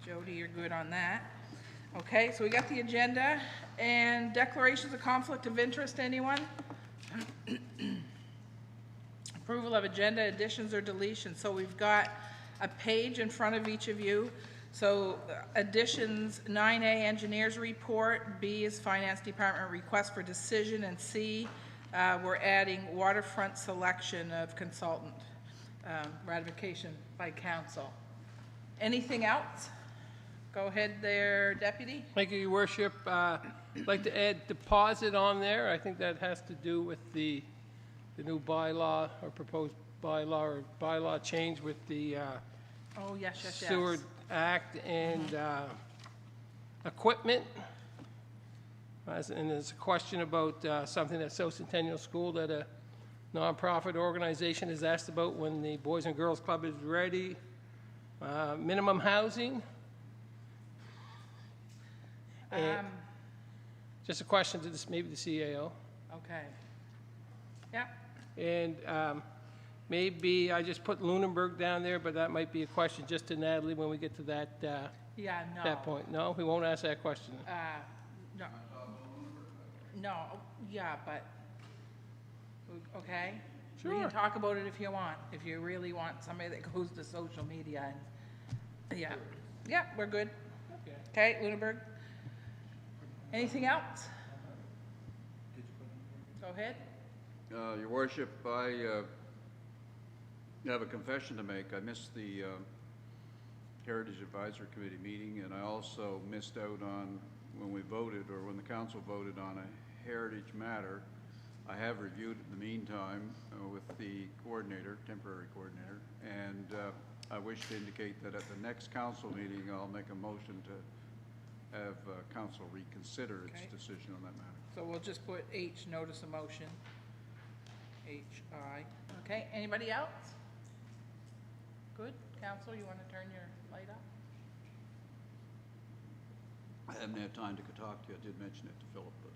Jody, you're good on that. Okay, so we got the agenda and declarations of conflict of interest, anyone? Approval of agenda additions or deletions. So we've got a page in front of each of you. So additions, 9A, engineers report, B is finance department request for decision, and C, we're adding waterfront selection of consultant, ratification by council. Anything else? Go ahead there, Deputy. Thank you, Your Worship. I'd like to add deposit on there. I think that has to do with the new bylaw or proposed bylaw change with the Oh, yes. Sewer Act and equipment. And there's a question about something at South Centennial School that a nonprofit organization is asked about when the Boys and Girls Club is ready. Minimum housing. And just a question to this, maybe the CAO. Okay. Yeah. And maybe I just put Lunenburg down there, but that might be a question just to Natalie when we get to that Yeah, no. that point. No, we won't ask that question. No. No, yeah, but, okay? We Sure. can talk about it if you want, if you really want somebody that goes to social media and, yeah, we're good. Okay, Lunenburg? Anything else? Go ahead. Your Worship, I have a confession to make. I missed the Heritage Advisory Committee meeting, and I also missed out on when we voted, or when the council voted on a heritage matter. I have reviewed it in the meantime with the coordinator, temporary coordinator, and I wish to indicate that at the next council meeting, I'll make a motion to have council reconsider its Okay. decision on that matter. So we'll just put H, notice of motion. H-I. Okay, anybody else? Good. Council, you want to turn your light up? I haven't had time to talk to you. I did mention it to Philip, but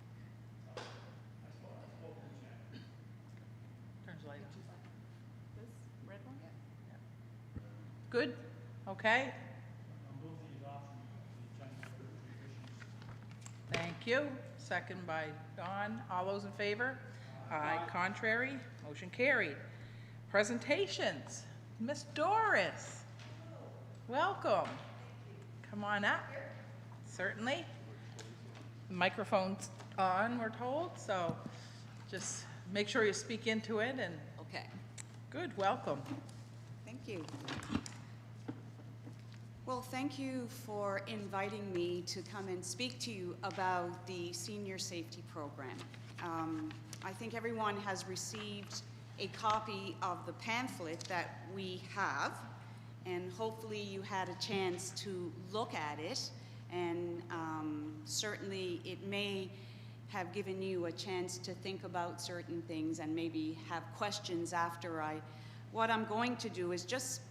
Turns the light up. This red one? Yeah. Good, okay. Thank you. Second by Don. All those in favor? Aye. Contrary? Motion carried. Presentations. Miss Doris. Welcome. Come on up. Certainly. The microphone's on, we're told, so just make sure you speak into it and Okay, good, welcome. thank you. Well, thank you for inviting me to come and speak to you about the Senior Safety Program. I think everyone has received a copy of the pamphlet that we have, and hopefully you had a chance to look at it, and certainly it may have given you a chance to think about certain things and maybe have questions after what I'm going to do is just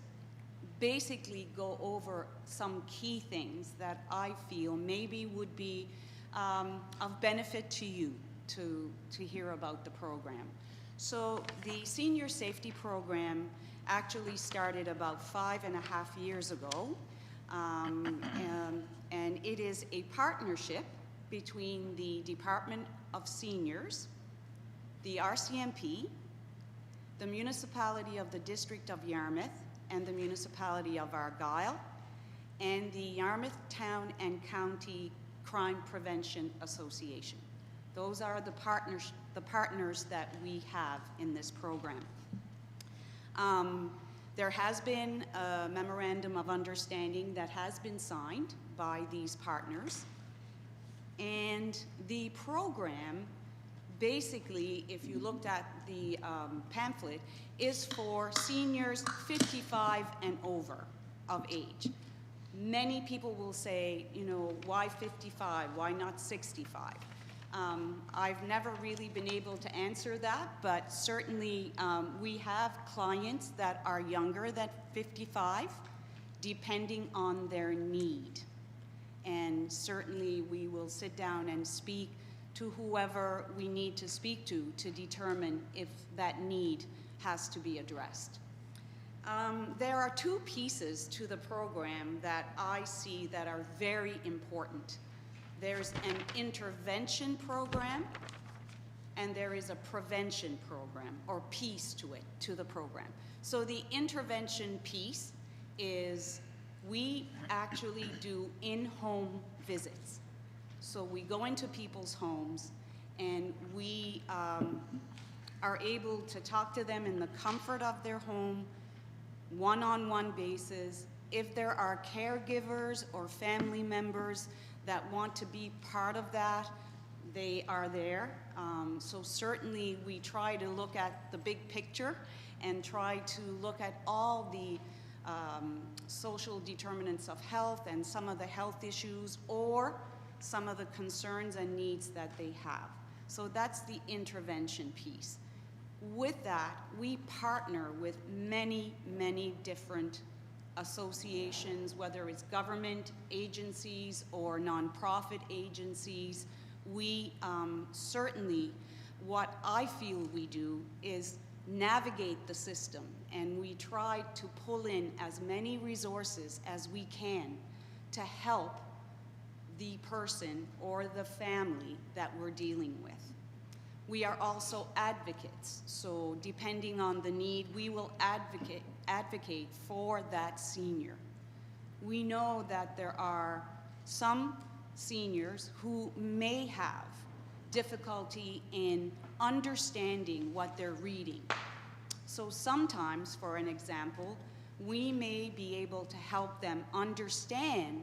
basically go over some key things that I feel maybe would be of benefit to you to hear about the program. So the Senior Safety Program actually started about 5.5 years ago, and it is a partnership between the Department of Seniors, the RCMP, the Municipality of the District of Yarmouth, and the Municipality of Argyll, and the Yarmouth Town and County Crime Prevention Association. Those are the partners that we have in this program. There has been a memorandum of understanding that has been signed by these partners, and the program basically, if you looked at the pamphlet, is for seniors 55 and over of age. Many people will say, you know, why 55? Why not 65? I've never really been able to answer that, but certainly we have clients that are younger than 55, depending on their need. And certainly we will sit down and speak to whoever we need to speak to determine if that need has to be addressed. There are two pieces to the program that I see that are very important. There's an intervention program, and there is a prevention program, or piece to it, to the program. So the intervention piece is we actually do in-home visits. So we go into people's homes and we are able to talk to them in the comfort of their home, one-on-one basis. If there are caregivers or family members that want to be part of that, they are there. So certainly we try to look at the big picture and try to look at all the social determinants of health and some of the health issues or some of the concerns and needs that they have. So that's the intervention piece. With that, we partner with many, many different associations, whether it's government agencies or nonprofit agencies. We certainly, what I feel we do is navigate the system, and we try to pull in as many resources as we can to help the person or the family that we're dealing with. We are also advocates, so depending on the need, we will advocate for that senior. We know that there are some seniors who may have difficulty in understanding what they're reading. So sometimes, for an example, we may be able to help them understand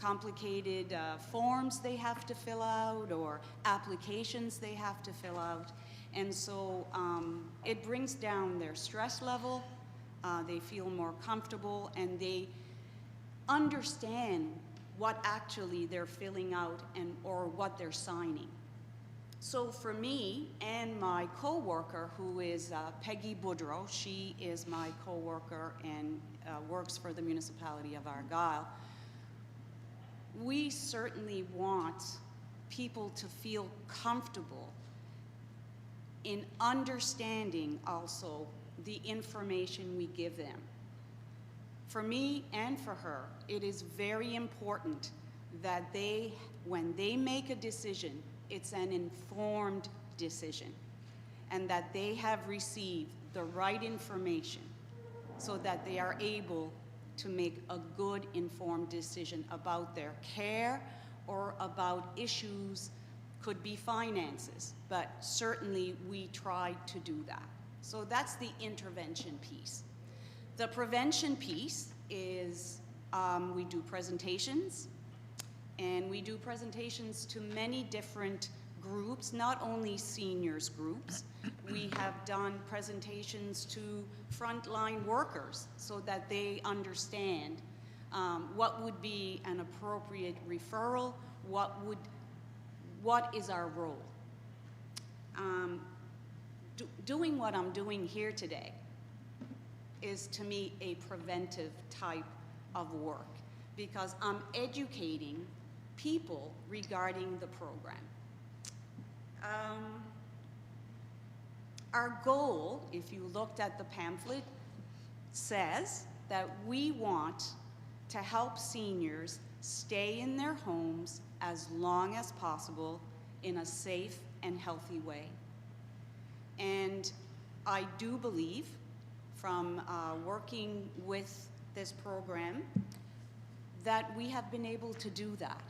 complicated forms they have to fill out or applications they have to fill out. And so it brings down their stress level, they feel more comfortable, and they understand what actually they're filling out and or what they're signing. So for me and my co-worker, who is Peggy Boudreau, she is my co-worker and works for the municipality of Argyle, we certainly want people to feel comfortable in understanding also the information we give them. For me and for her, it is very important that they, when they make a decision, it's an informed decision, and that they have received the right information so that they are able to make a good informed decision about their care or about issues, could be finances, but certainly we try to do that. So that's the intervention piece. The prevention piece is we do presentations, and we do presentations to many different groups, not only seniors groups. We have done presentations to frontline workers so that they understand what would be an appropriate referral, what is our role. Doing what I'm doing here today is, to me, a preventive type of work, because I'm educating people regarding the program. Our goal, if you looked at the pamphlet, says that we want to help seniors stay in their homes as long as possible in a safe and healthy way. And I do believe, from working with this program, that we have been able to do that.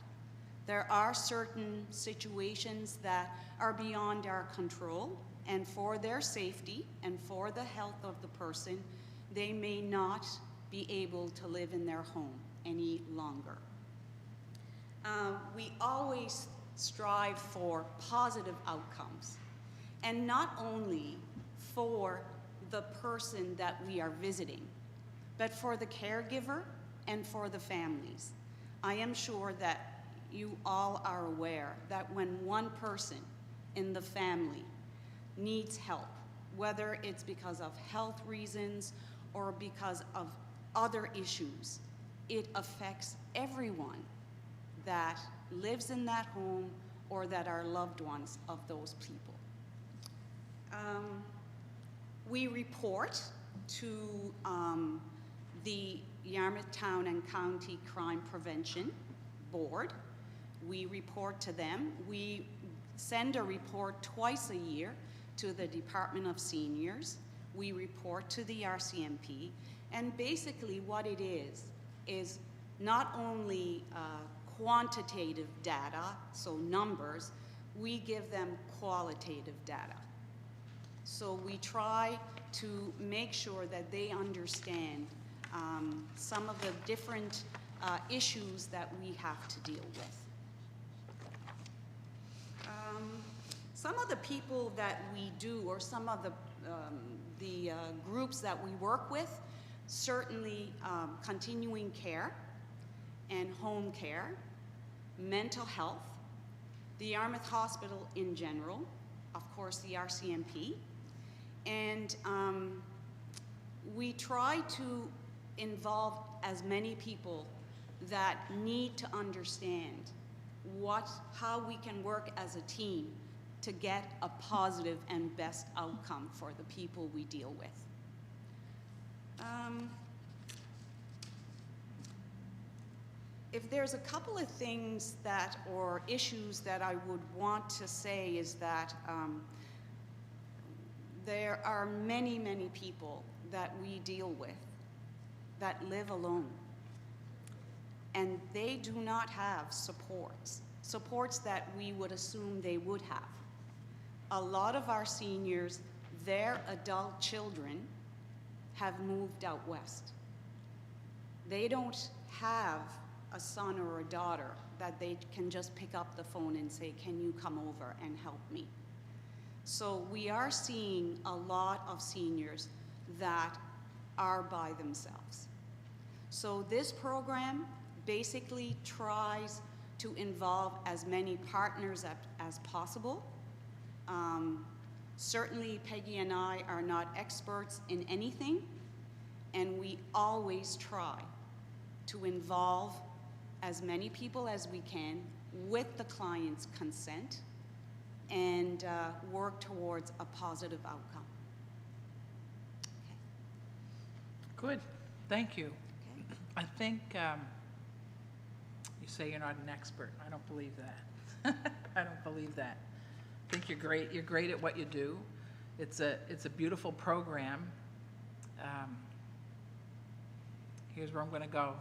There are certain situations that are beyond our control, and for their safety and for the health of the person, they may not be able to live in their home any longer. We always strive for positive outcomes, and not only for the person that we are visiting, but for the caregiver and for the families. I am sure that you all are aware that when one person in the family needs help, whether it's because of health reasons or because of other issues, it affects everyone that lives in that home or that are loved ones of those people. We report to the Yarmouth Town and County Crime Prevention Board. We report to them. We send a report twice a year to the Department of Seniors. We report to the RCMP. And basically what it is not only quantitative data, so numbers, we give them qualitative data. So we try to make sure that they understand some of the different issues that we have to deal with. Some of the people that we do, or some of the groups that we work with, certainly continuing care and home care, mental health, the Yarmouth Hospital in general, of course the RCMP, and we try to involve as many people that need to understand how we can work as a team to get a positive and best outcome for the people we deal with. If there's a couple of things or issues that I would want to say is that there are many, many people that we deal with that live alone, and they do not have supports that we would assume they would have. A lot of our seniors, their adult children have moved out west. They don't have a son or a daughter that they can just pick up the phone and say, can you come over and help me? So we are seeing a lot of seniors that are by themselves. So this program basically tries to involve as many partners as possible. Certainly Peggy and I are not experts in anything, and we always try to involve as many people as we can with the client's consent and work towards a positive outcome. Okay. Good, thank you. Okay. I think you say you're not an expert. I don't believe that. I don't believe that. I think you're great. You're great at what you do. It's a beautiful program. Here's where I'm going to go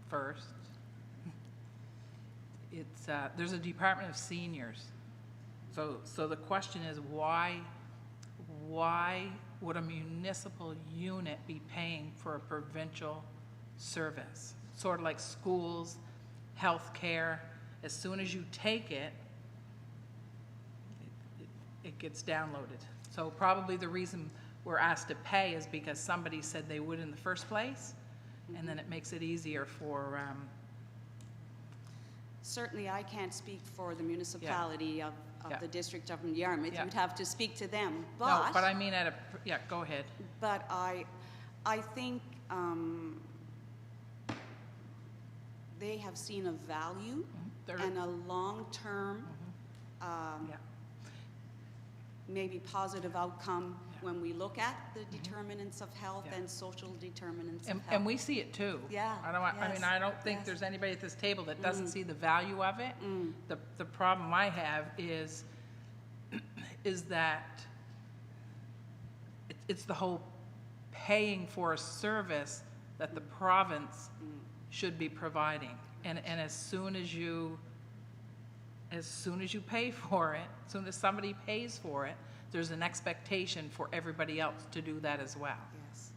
first. There's a Department of Seniors. So the question is, why would a municipal unit be paying for a provincial service? Sort of like schools, health care. As soon as you take it, it gets downloaded. So probably the reason we're asked to pay is because somebody said they would in the first place, and then it makes it easier for Certainly I can't speak for the municipality of Yeah. the District of Yarmouth. Yeah. You'd have to speak to them. no, but I mean yeah, go ahead. But I think they have seen a value They're- and a long-term, Yeah. maybe positive outcome Yeah. when we look at the determinants of health Yeah. and social determinants of And health. we see it too. Yeah, I mean, yes, I don't think yes. there's anybody at this table that doesn't see the value of it. The problem I have is that it's the whole paying for a service that the province should be providing. And as soon as you pay for it, as soon as somebody pays for it, there's an expectation for everybody else to do that as well. Yes.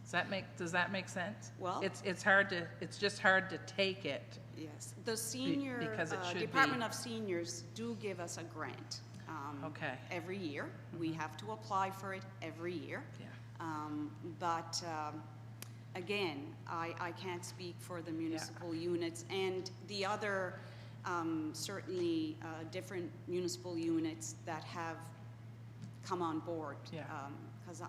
Does that make sense? Well- it's just hard to take it. Yes, the senior, because it should Department be- of Seniors do give us a grant. Okay. Every year. We have to apply for it every year. Yeah. But again, I can't speak for the municipal units and the other, certainly different municipal units that have come on board. Yeah. Because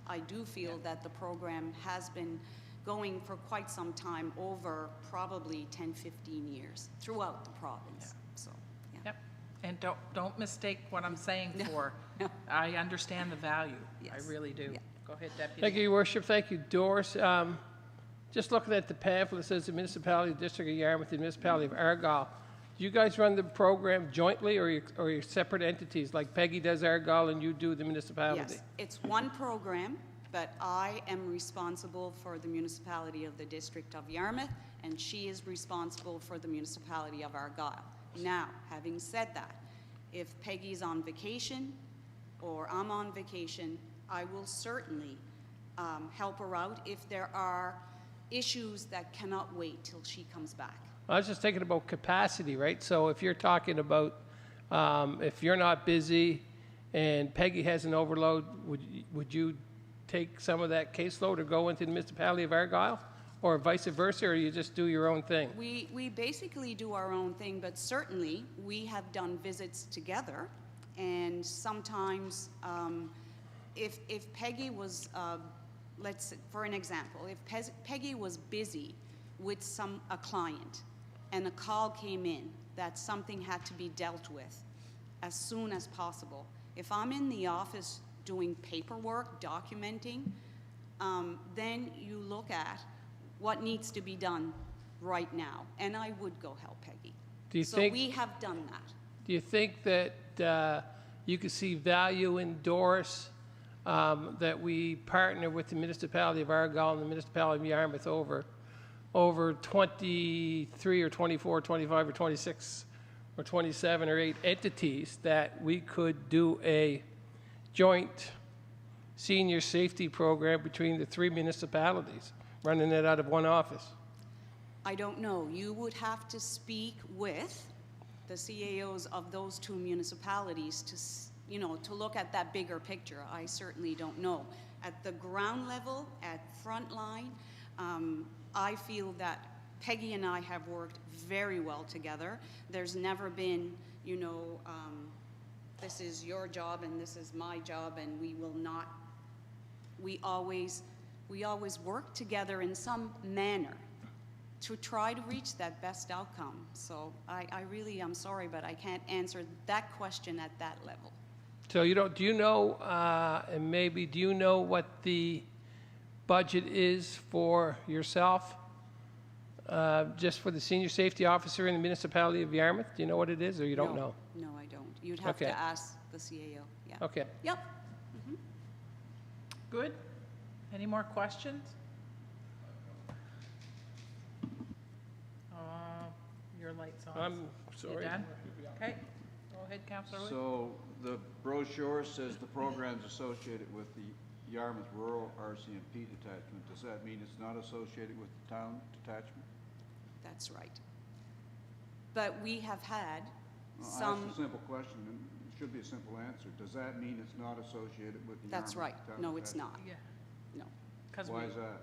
I do feel that the program has been going for quite some time, over probably 10, 15 years throughout the province. So, yeah. Yep. And don't mistake what I'm saying No, for. no. I understand the value. I Yes. really do. Yeah. Go ahead, Deputy. Thank you, Your Worship. Thank you, Doris. Just looking at the pamphlet, it says the Municipality District of Yarmouth and Municipality of Argyle. Do you guys run the program jointly, or you're separate entities, like Peggy does Argyle and you do the municipality? Yes, it's one program, but I am responsible for the municipality of the District of Yarmouth, and she is responsible for the municipality of Argyle. Now, having said that, if Peggy's on vacation or I'm on vacation, I will certainly help her out if there are issues that cannot wait till she comes back. I was just thinking about capacity, right? So if you're talking about, if you're not busy and Peggy has an overload, would you take some of that caseload or go into the municipality of Argyle? Or vice versa, or you just do your own thing? We basically do our own thing, but certainly we have done visits together, and sometimes if Peggy was, for an example, if Peggy was busy with a client and a call came in that something had to be dealt with as soon as possible, if I'm in the office doing paperwork, documenting, then you look at what needs to be done right now, and I would go help Peggy. So we have done that. Do you think that you could see value in Doris, that we partner with the municipality of Argyle and the municipality of Yarmouth over 23 or 24, 25 or 26 or 27 or 8 entities, that we could do a joint senior safety program between the 3 municipalities, running it out of one office? I don't know. You would have to speak with the CAOs of those 2 municipalities to look at that bigger picture. I certainly don't know. At the ground level, at frontline, I feel that Peggy and I have worked very well together. There's never been, this is your job and this is my job, and we will not. We always work together in some manner to try to reach that best outcome. So I really am sorry, but I can't answer that question at that level. So do you know, and maybe do you know what the budget is for yourself, just for the senior safety officer in the municipality of Yarmouth? Do you know what it is, or you don't know? No, I don't. You'd have to ask the CAO. Yeah. Okay. Yep. Good. Any more questions? Your light's on. I'm sorry. You done? Okay. Go ahead, Councillor Wood. So the brochure says the programs associated with the Yarmouth Rural RCMP detachment. Does that mean it's not associated with the town detachment? That's right. But we have had Well, I some. asked a simple question, and it should be a simple answer. Does that mean it's not associated with the That's Yarmouth right. town No, it's detachment? not. Yeah. No. Because Why is that?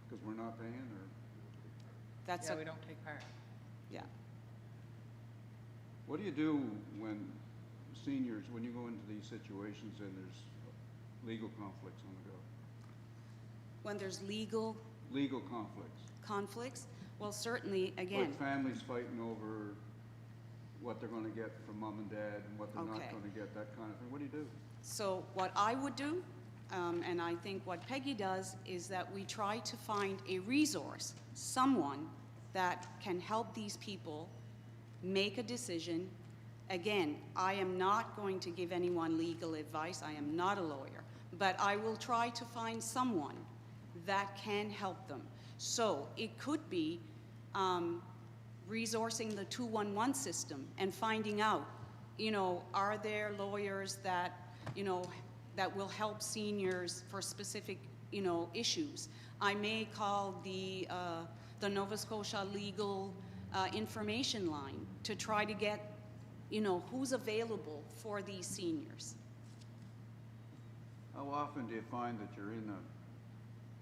Because we're not paying, or? That's we don't take part. yeah. What do you do when seniors, when you go into these situations and there's legal conflicts on the go? When there's legal conflicts, well, certainly, again, Like families fighting over what they're going to get from mom and dad and what they're not Okay. going to get, that kind of thing. What do you do? so what I would do, and I think what Peggy does, is that we try to find a resource, someone that can help these people make a decision. Again, I am not going to give anyone legal advice. I am not a lawyer, but I will try to find someone that can help them. So it could be resourcing the 211 system and finding out, are there lawyers that, that will help seniors for specific, issues. I may call the Nova Scotia Legal Information Line to try to get, who's available for these seniors. How often do you find that you're in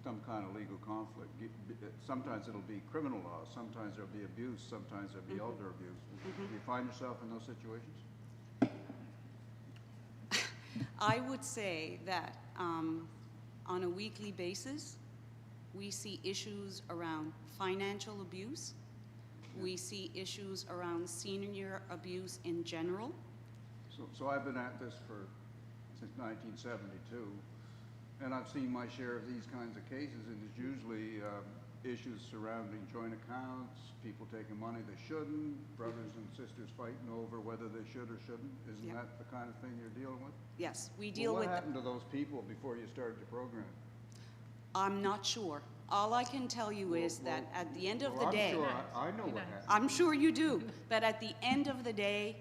some kind of legal conflict? Sometimes it'll be criminal law, sometimes there'll be abuse, sometimes there'll be elder abuse. Do you find yourself in those situations? I would say that on a weekly basis, we see issues around financial abuse. We see issues around senior abuse in general. So I've been at this since 1972, And I've seen my share of these kinds of cases, and it's usually issues surrounding joint accounts, people taking money they shouldn't, brothers and sisters fighting over whether they should or shouldn't. Isn't Yeah. that the kind of thing you're dealing with? Yes, we deal Well, with, what happened to those people before you started your program? I'm not sure. All I can tell you is that at the end of the Well, day, I'm sure I know what happened. I'm sure you do, but at the end of the day,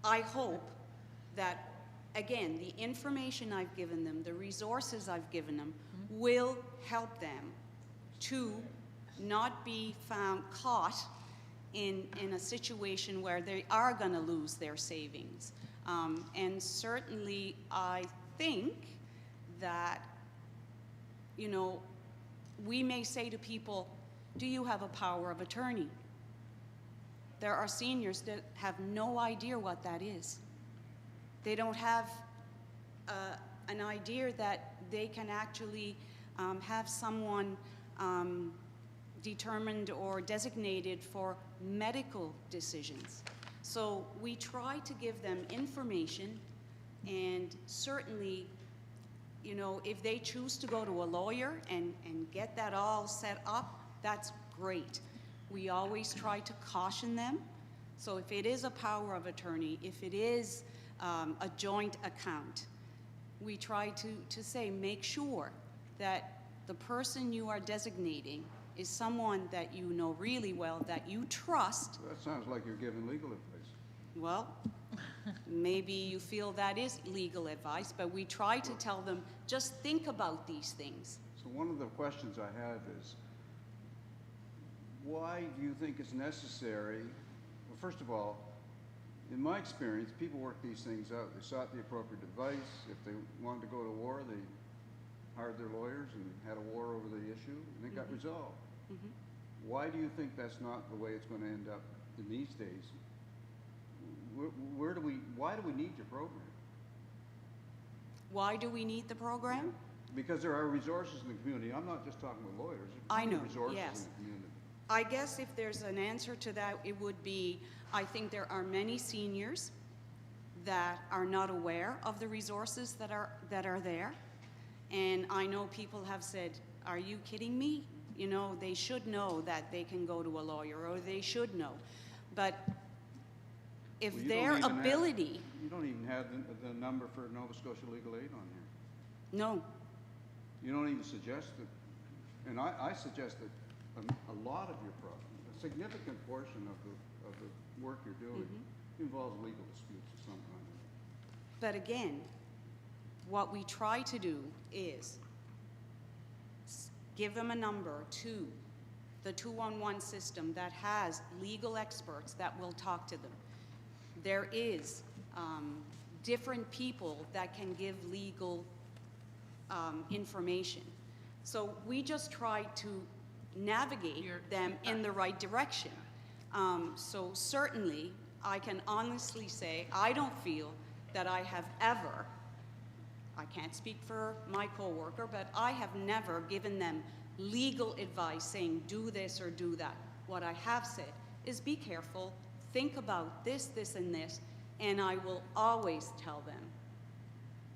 I hope that, again, the information I've given them, the resources I've given them, will help them to not be found caught in a situation where they are going to lose their savings. And certainly, I think that, you know, we may say to people, do you have a power of attorney? There are seniors that have no idea what that is. They don't have an idea that they can actually have someone determined or designated for medical decisions. So we try to give them information, and certainly, you know, if they choose to go to a lawyer and get that all set up, that's great. We always try to caution them. So if it is a power of attorney, if it is a joint account, we try to say, make sure that the person you are designating is someone that you know really well, that you trust. That sounds like you're giving legal advice. Well, maybe you feel that is legal advice, but we try to tell them, just think about these things. So one of the questions I have is, why do you think it's necessary? Well, first of all, in my experience, people work these things out. They sought the appropriate advice. If they wanted to go to war, they hired their lawyers and had a war over the issue, and it got resolved. Why do you think that's not the way it's going to end up in these days? Why do we need your program? Why do we need the program? Because there are resources in the community. I'm not just talking with lawyers. There's I know, resources yes. in the community. I guess if there's an answer to that, it would be, I think there are many seniors that are not aware of the resources that are there. And I know people have said, are you kidding me? You know, they should know that they can go to a lawyer, or they should know. But if Well, you their don't even have- ability, You don't even have the number for Nova Scotia Legal Aid on here. no, You don't even suggest it. And I suggest that a lot of your problem, a significant portion of the work you're doing involves legal disputes of some kind. but again, what we try to do is give them a number to the 211 system that has legal experts that will talk to them. There is different people that can give legal information. So we just try to navigate them in the right direction. So certainly, I can honestly say, I don't feel that I have ever, I can't speak for my coworker, but I have never given them legal advice saying do this or do that. What I have said is be careful, think about this, this, and this, and I will always tell them,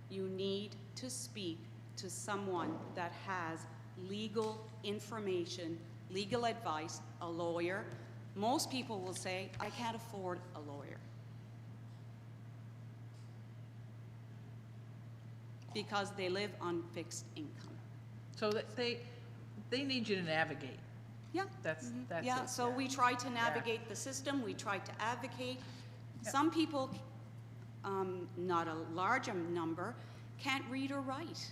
you need to speak to someone that has legal information, legal advice, a lawyer. Most people will say, I can't afford a lawyer, because they live on fixed income. So that they need you to navigate. Yeah. That's Yeah, it, so yeah. we try to navigate the system, we try to advocate. Some people, not a large number, can't read or write.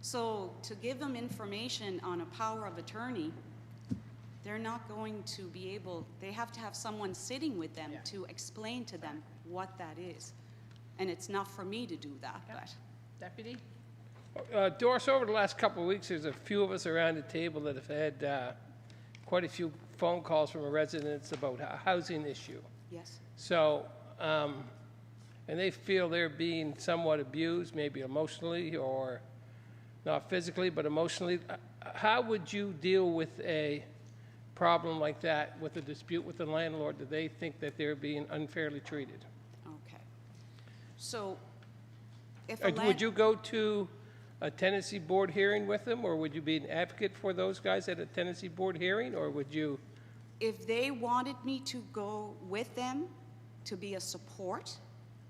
So to give them information on a power of attorney, they're not going to be able, they have to have someone sitting with them to explain to them what that is. And it's not for me to do that, but. Deputy? Doris, over the last couple of weeks, there's a few of us around the table that have had quite a few phone calls from residents about a housing issue. Yes. So, and they feel they're being somewhat abused, maybe emotionally or not physically, but emotionally. How would you deal with a problem like that, with a dispute with the landlord? Do they think that they're being unfairly treated? Okay. So if a Would you go to a tenancy board hearing with them, or would you be an advocate for those guys at a tenancy board hearing, or would you? If they wanted me to go with them to be a support,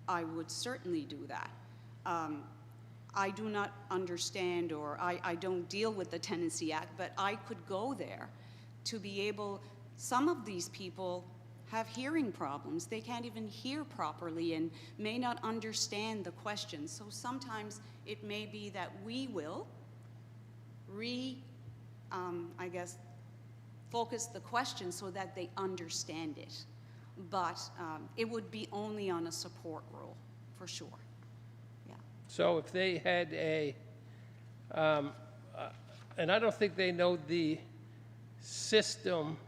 I would certainly do that. I do not understand, or I don't deal with the Tenancy Act, but I could go there to be able, some of these people have hearing problems. They can't even hear properly and may not understand the questions. So sometimes it may be that we will I guess, focus the question so that they understand it. But it would be only on a support role, for sure. Yeah. So if they had and I don't think they know the system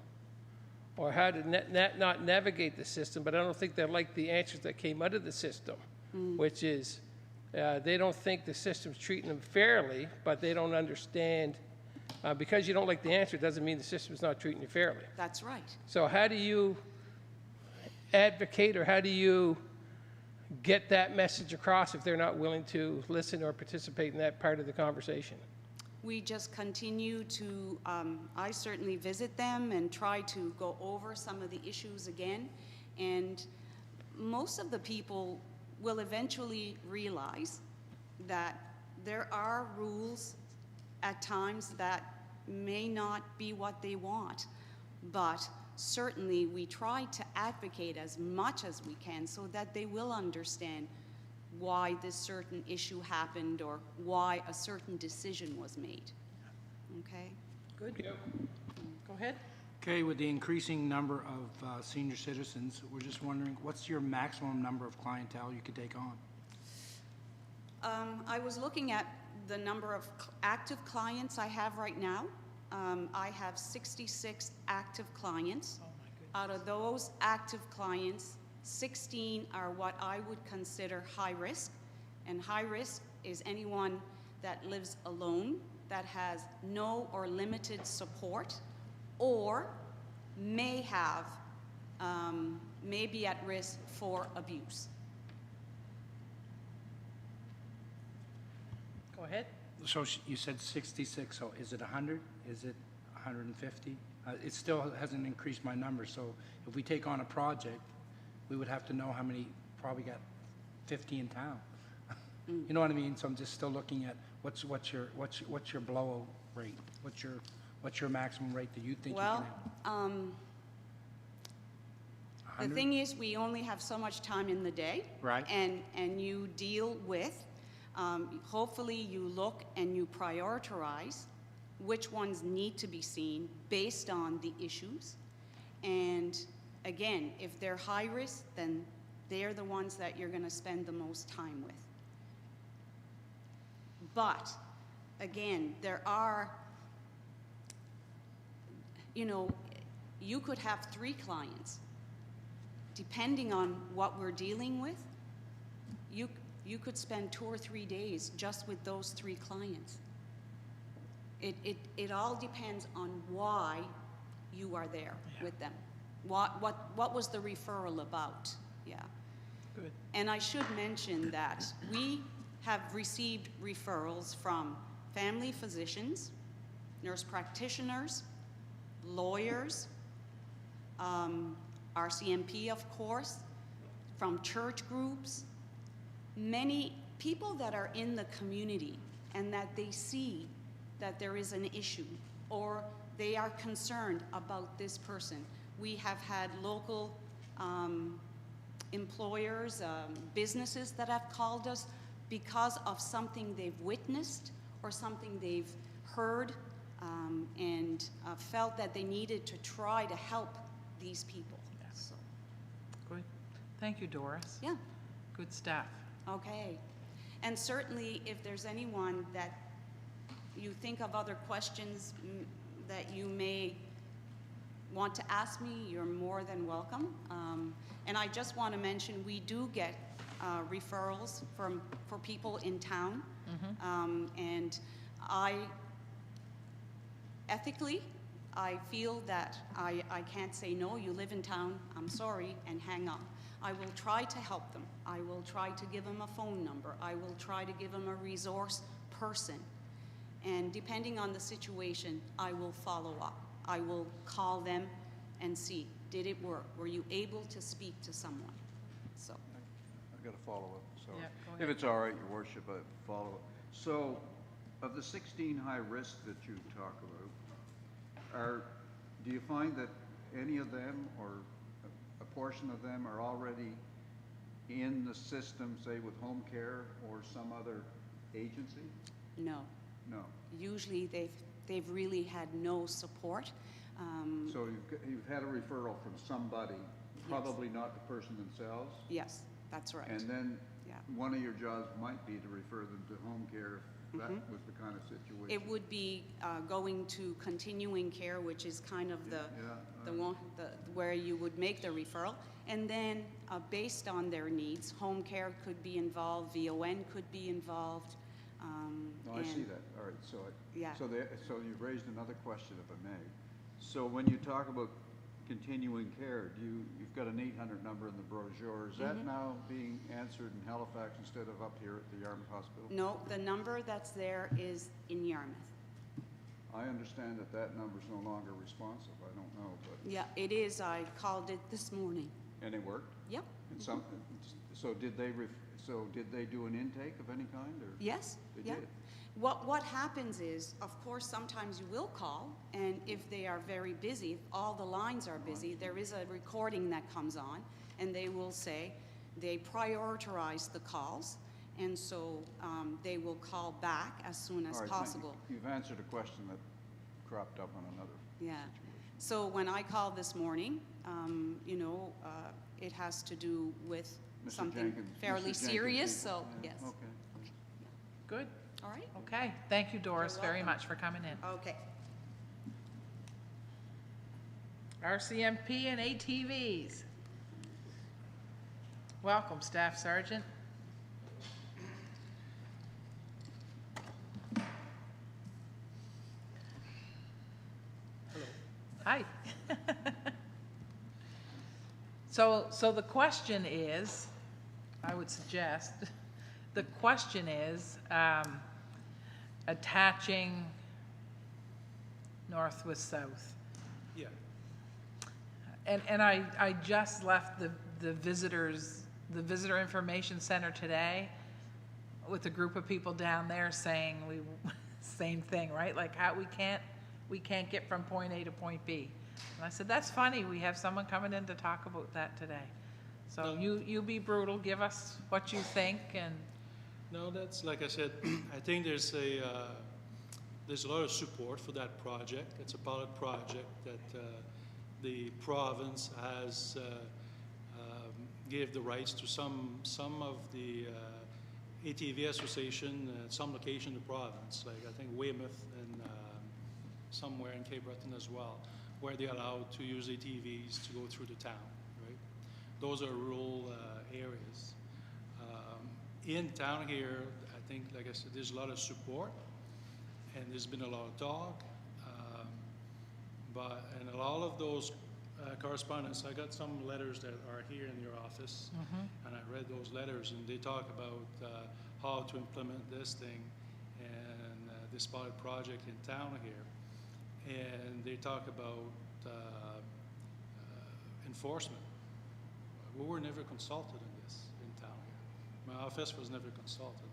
or how to not navigate the system, but I don't think they like the answers that came out of the system, which is they don't think the system's treating them fairly, but they don't understand. Because you don't like the answer doesn't mean the system's not treating you fairly. That's right. So how do you advocate, or how do you get that message across if they're not willing to listen or participate in that part of the conversation? We just continue to, I certainly visit them and try to go over some of the issues again. And most of the people will eventually realize that there are rules at times that may not be what they want. But certainly we try to advocate as much as we can so that they will understand why this certain issue happened or why a certain decision was made. Okay? Good. Go ahead. Okay, with the increasing number of senior citizens, we're just wondering, what's your maximum number of clientele you could take on? I was looking at the number of active clients I have right now. I have 66 active clients. Oh, my goodness. Out of those active clients, 16 are what I would consider high risk. And high risk is anyone that lives alone, that has no or limited support, or may have, may be at risk for abuse. Go ahead. So you said 66, so is it 100? Is it 150? It still hasn't increased my number, so if we take on a project, we would have to know how many, probably got 50 in town. You know what I mean? So I'm just still looking at what's your blowout rate? What's your maximum rate that you think Well, you can have? the 100? thing is, we only have so much time in the day. Right. And you deal with, hopefully you look and you prioritize which ones need to be seen based on the issues. And again, if they're high risk, then they're the ones that you're going to spend the most time with. But again, there are, you know, you could have 3 clients. Depending on what we're dealing with, you could spend 2 or 3 days just with those 3 clients. It all depends on why you are there with them. What was the referral about? Yeah. Good. And I should mention that we have received referrals from family physicians, nurse practitioners, lawyers, RCMP, of course, from church groups, many people that are in the community and that they see that there is an issue or they are concerned about this person. We have had local employers, businesses that have called us because of something they've witnessed or something they've heard and felt that they needed to try to help these people. Yes. So, Good. Thank you, Doris. yeah, Good staff. okay. And certainly if there's anyone that you think of other questions that you may want to ask me, you're more than welcome. And I just want to mention, we do get referrals for people in town. And ethically, I feel that I can't say, no, you live in town, I'm sorry, and hang up. I will try to help them. I will try to give them a phone number. I will try to give them a resource person. And depending on the situation, I will follow up. I will call them and see, did it work? Were you able to speak to someone? So, I've got to follow up, so. Yeah, go If ahead. it's all right, Your Worship, I follow up. So, of the 16 high risks that you talk about, do you find that any of them, or a portion of them, are already in the system, say with home care or some other agency? no. No. Usually they've really had no support. So you've had a referral from somebody, probably not the person themselves? Yes, that's right. And then Yeah. one of your jobs might be to refer them to home care if that was the kind of situation. It would be going to continuing care, which is kind of the one where you would make the referral. And then based on their needs, home care could be involved, VON could be involved. No, I see and- that, all right, so, Yeah. so you've raised another question, if I may. So when you talk about continuing care, you've got an 800 number in the brochure, is that now being answered in Halifax instead of up here at the Yarmouth Hospital? No, the number that's there is in Yarmouth. I understand that that number's no longer responsive, I don't know, but, Yeah, it is. I called it this morning. and it worked? Yep. And so did they do an intake of any kind, or? Yes. They Yeah. did? What happens is, of course, sometimes you will call, and if they are very busy, if all the lines are busy, there is a recording that comes on, and they will say they prioritize the calls, and so they will call back as soon as All right, thank you. possible. You've answered a question that cropped up on another Yeah. situation. So when I called this morning, it has to do with Mr. something Jenkins- fairly Mr. Jenkins serious, did- so, yeah, yes. Okay. Good, All right? okay. Thank you, Doris, You're very welcome. much for coming in. Okay. RCMP and ATVs. Welcome, Staff Sergeant. Hi. So the question is, I would suggest, the question is, attaching north with south. Yeah, And I just left the visitor information center today with a group of people down there saying same thing, right? Like how we can't get from point A to point B. And I said, that's funny, we have someone coming in to talk about that today. So you be brutal, give us what you think, and no, that's, like I said, I think there's a lot of support for that project. It's a pilot project that the province has gave the rights to some of the ATV association at some location in the province, like I think Weymouth and somewhere in Cape Breton as well, where they're allowed to use ATVs to go through the town, right? Those are rural areas. In town here, I think, like I said, there's a lot of support, and there's been a lot of talk, and a lot of those correspondence, I got some letters that are here in your office, and I read those letters, and they talk about how to implement this thing and this pilot project in town here, and they talk about enforcement. We were never consulted in this in town here. My office was never consulted.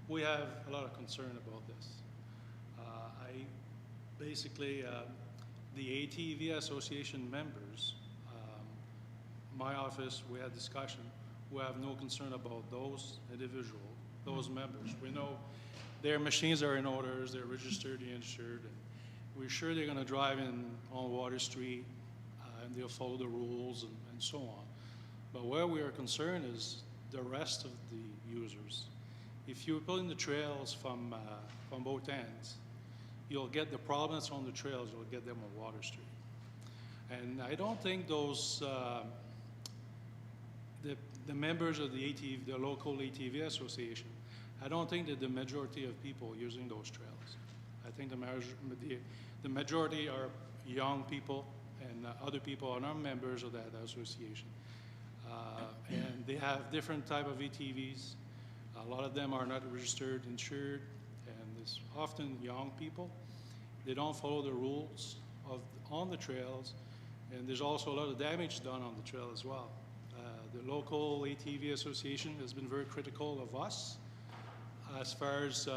We have a lot of concern about this. Basically, the ATV Association members, my office, we had discussion. We have no concern about those individuals, those members. We know their machines are in orders, they're registered, they're insured, and we're sure they're going to drive on Water Street, and they'll follow the rules and so on. But where we are concerned is the rest of the users. If you put in the trails from both ends, you'll get the problems on the trails, you'll get them on Water Street. And I don't think those, the members of the ATV, the local ATV association, I don't think that the majority of people using those trails. I think the majority are young people, and other people are not members of that association. And they have different type of ATVs. A lot of them are not registered, insured, and There's often young people. They don't follow the rules on the trails, and there's also a lot of damage done on the trail as well. The local ATV association has been very critical of us as far as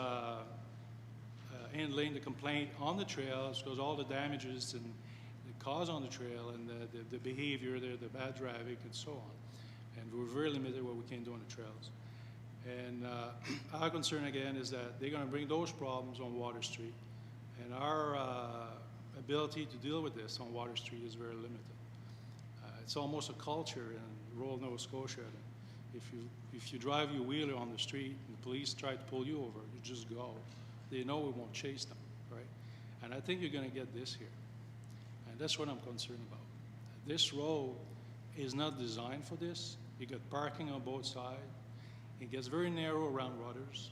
handling the complaint on the trails, because all the damages and the cause on the trail and the behavior there, the bad driving and so on. And we're very limited what we can do on the trails. And our concern again is that they're going to bring those problems on Water Street, and our ability to deal with this on Water Street is very limited. It's almost a culture in rural Nova Scotia. If you drive your wheeler on the street and the police try to pull you over, you just go. They know we won't chase them, right? And I think you're going to get this here. And that's what I'm concerned about. This road is not designed for this. You got parking on both sides. It gets very narrow around Rudders.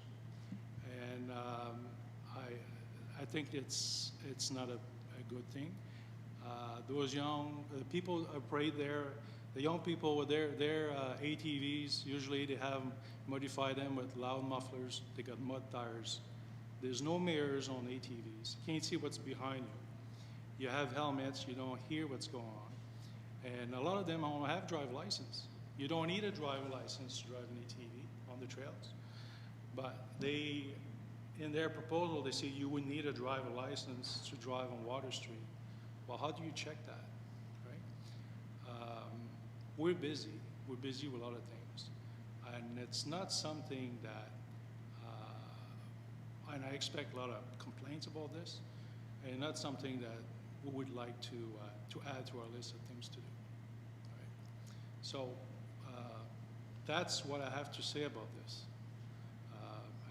And I think it's not a good thing. Those young people are afraid there. The young people with their ATVs, usually they have modified them with loud mufflers. They got mud tires. There's no mirrors on ATVs. You can't see what's behind you. You have helmets. You don't hear what's going on. And a lot of them don't have driver license. You don't need a driver license to drive an ATV on the trails. But they, in their proposal, they say you would need a driver license to drive on Water Street. Well, how do you check that, right? We're busy. We're busy with a lot of things. And it's not something that, and I expect a lot of complaints about this, and not something that we would like to add to our list of things to do. Right? So that's what I have to say about this.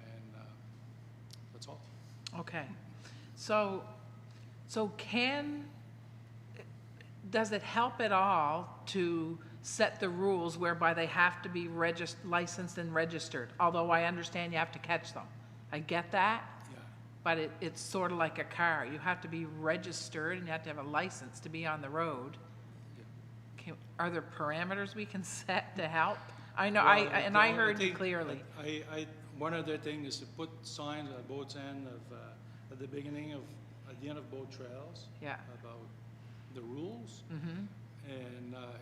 And that's all. Okay. So does it help at all to set the rules whereby they have to be licensed and registered? Although I understand you have to catch them. I get that. Yeah. But it's sort of like a car. You have to be registered and you have to have a license to be on the road. Yeah. Are there parameters we can set to help? I know, Well, I heard you think clearly. One other thing is to put signs at both ends of, at the end of both trails. Yeah. About the rules. Mm-hmm.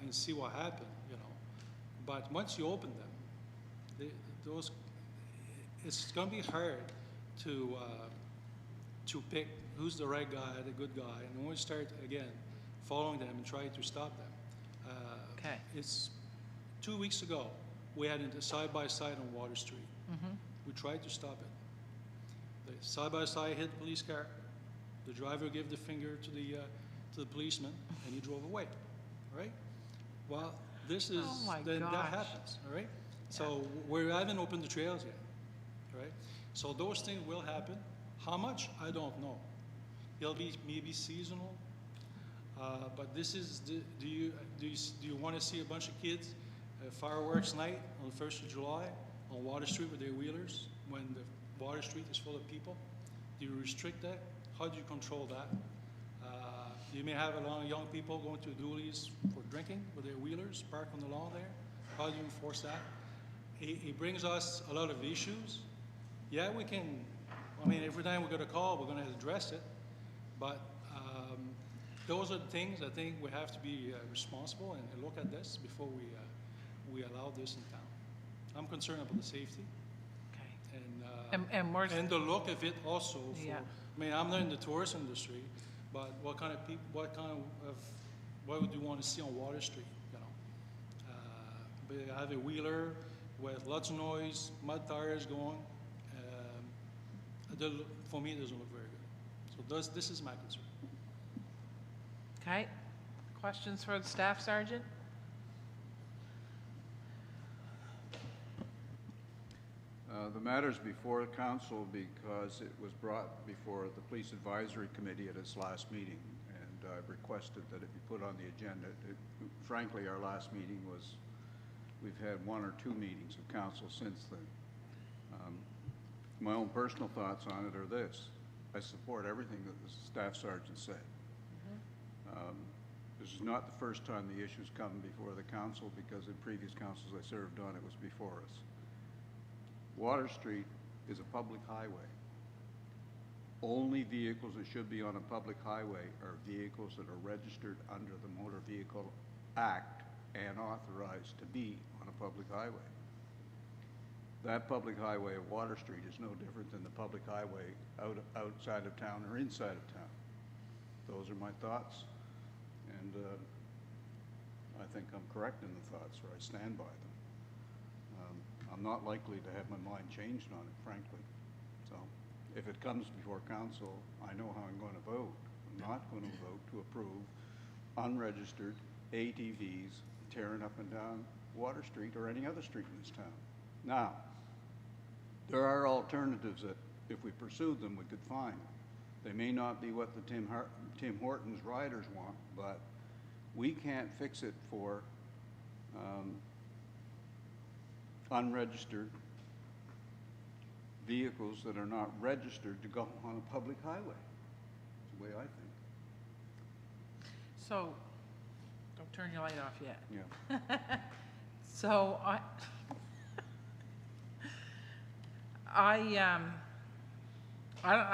And see what happened, you know. But once you open them, it's going to be hard to pick who's the right guy, the good guy, and when we start again following them and trying to stop them. Okay. It's 2 weeks ago we had a side-by-side on Water Street. Mm-hmm. We tried to stop it. The side-by-side hit the police car. The driver gave the finger to the policeman, and he drove away. Right? Well, this is that happens. All right. Yeah. So we haven't opened the trails yet. Right? So those things will happen. How much? I don't know. It'll be maybe seasonal. But this is. Do you want to see a bunch of kids fireworks night on the 1st of July on Water Street with their wheelers when the Water Street is full of people? Do you restrict that? How do you control that? You may have a lot of young people going to dualies for drinking with their wheelers parked on the lawn there. How do you enforce that? It brings us a lot of issues. Yeah, we can, I mean, every time we get a call, we're going to address it. But those are the things I think we have to be responsible and look at this before we allow this in town. I'm concerned about the safety. Okay. And the look of it also. Yeah. I mean, I'm not in the tourist industry, but what kind of people, what would you want to see on Water Street? You know, but I have a wheeler with lots of noise, mud tires going. For me, it doesn't look very good. So this is my concern. Okay. Questions for the Staff Sergeant? The matter's before the council because it was brought before the Police Advisory Committee at its last meeting, and I requested that it be put on the agenda. Frankly, our last meeting was, we've had 1 or 2 meetings of council since then. My own personal thoughts on it are this. I support everything that the staff sergeant said. This is not the first time the issue's come before the council, because in previous councils I served on, it was before us. Water Street is a public highway. only vehicles that should be on a public highway are vehicles that are registered under the Motor Vehicle Act and authorized to be on a public highway. That public highway at Water Street is no different than the public highway outside of town or inside of town. Those are my thoughts, and I think I'm correct in the thoughts, or I stand by them. I'm not likely to have my mind changed on it, frankly. So if it comes before council, I know how I'm going to vote. I'm not going to vote to approve unregistered ATVs tearing up and down Water Street or any other street in this town. Now, there are alternatives that, if we pursued them, we could find. They may not be what the Tim Hortons riders want, but we can't fix it for unregistered vehicles that are not registered to go on a public highway. That's the way I think. So, don't turn your light off yet. Yeah. So I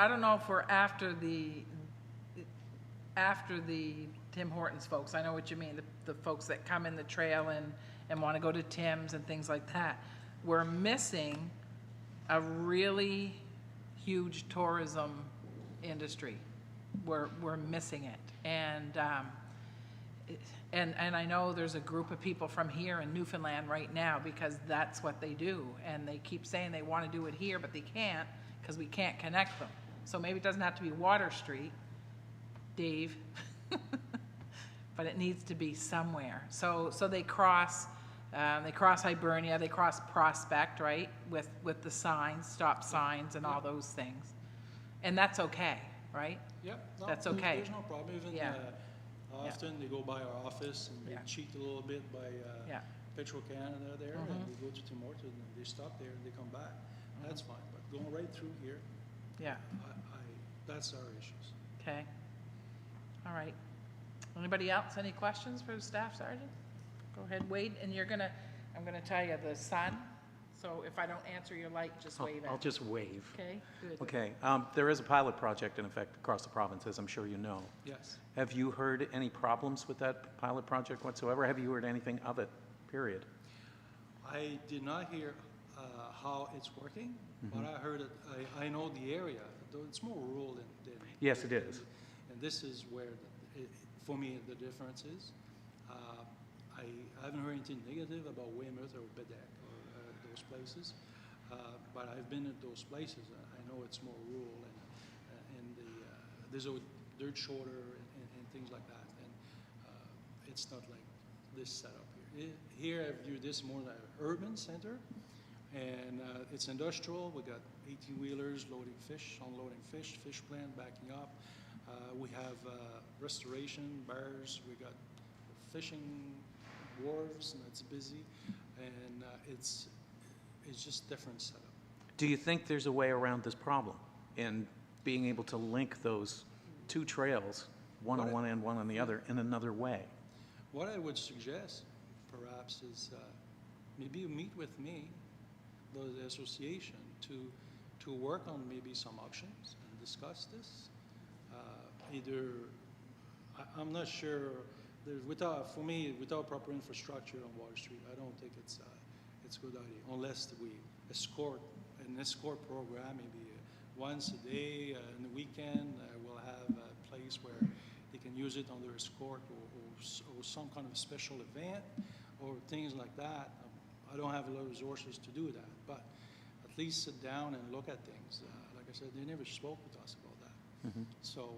don't know if we're after the Tim Hortons folks. I know what you mean, the folks that come in the trail and want to go to Tim's and things like that. We're missing a really huge tourism industry. We're missing it. And I know there's a group of people from here in Newfoundland right now because that's what they do. And they keep saying they want to do it here, but they can't because we can't connect them. So maybe it doesn't have to be Water Street, Dave, but it needs to be somewhere. So they cross Hibernia, they cross Prospect, right, with the signs, stop signs and all those things. And that's okay, right? Yeah, no, That's okay. There's no problem. Even Yeah. often they go by our office and they Yeah. cheat a little bit by Yeah. Petro Canada there, Mhm. and they go to Tim Hortons and they stop there and they come back. That's fine, but going right through here, Yeah, that's our issues. okay. All right. Anybody else, any questions for the staff sergeant? Go ahead, Wade, and I'm gonna tell you the sun, so if I don't answer your light, just wave at I'll me. just wave. Okay, good. Okay, there is a pilot project in effect across the province, as I'm sure you know. Yes. Have you heard any problems with that pilot project whatsoever? Have you heard anything of it, period? I did not hear how it's working, but I heard it, I know the area, though it's more rural than. Yes, it is. And this is where, for me, the difference is. I haven't heard anything negative about Weymouth or Bedeck or those places, but I've been at those places. I know it's more rural and there's a dirt shoulder and things like that, and it's not like this setup here. Here I view this more like an urban center, and it's industrial. We got 18-wheelers loading fish, unloading fish plant backing up. We have restoration, bars. We got fishing wharves, and it's busy, and it's just different setup. Do you think there's a way around this problem in being able to link those two trails, one on one end, one on the other, in another way? What I would suggest, perhaps, is maybe you meet with me, the association, to work on maybe some options and discuss this. I'm not sure. For me, without proper infrastructure on Water Street, I don't think it's a good idea, unless we escort program, maybe once a day, in the weekend, we'll have a place where they can use it under escort or some kind of special event or things like that. I don't have a lot of resources to do that, but at least sit down and look at things. Like I said, they never spoke with us about that. Mm-hmm. So,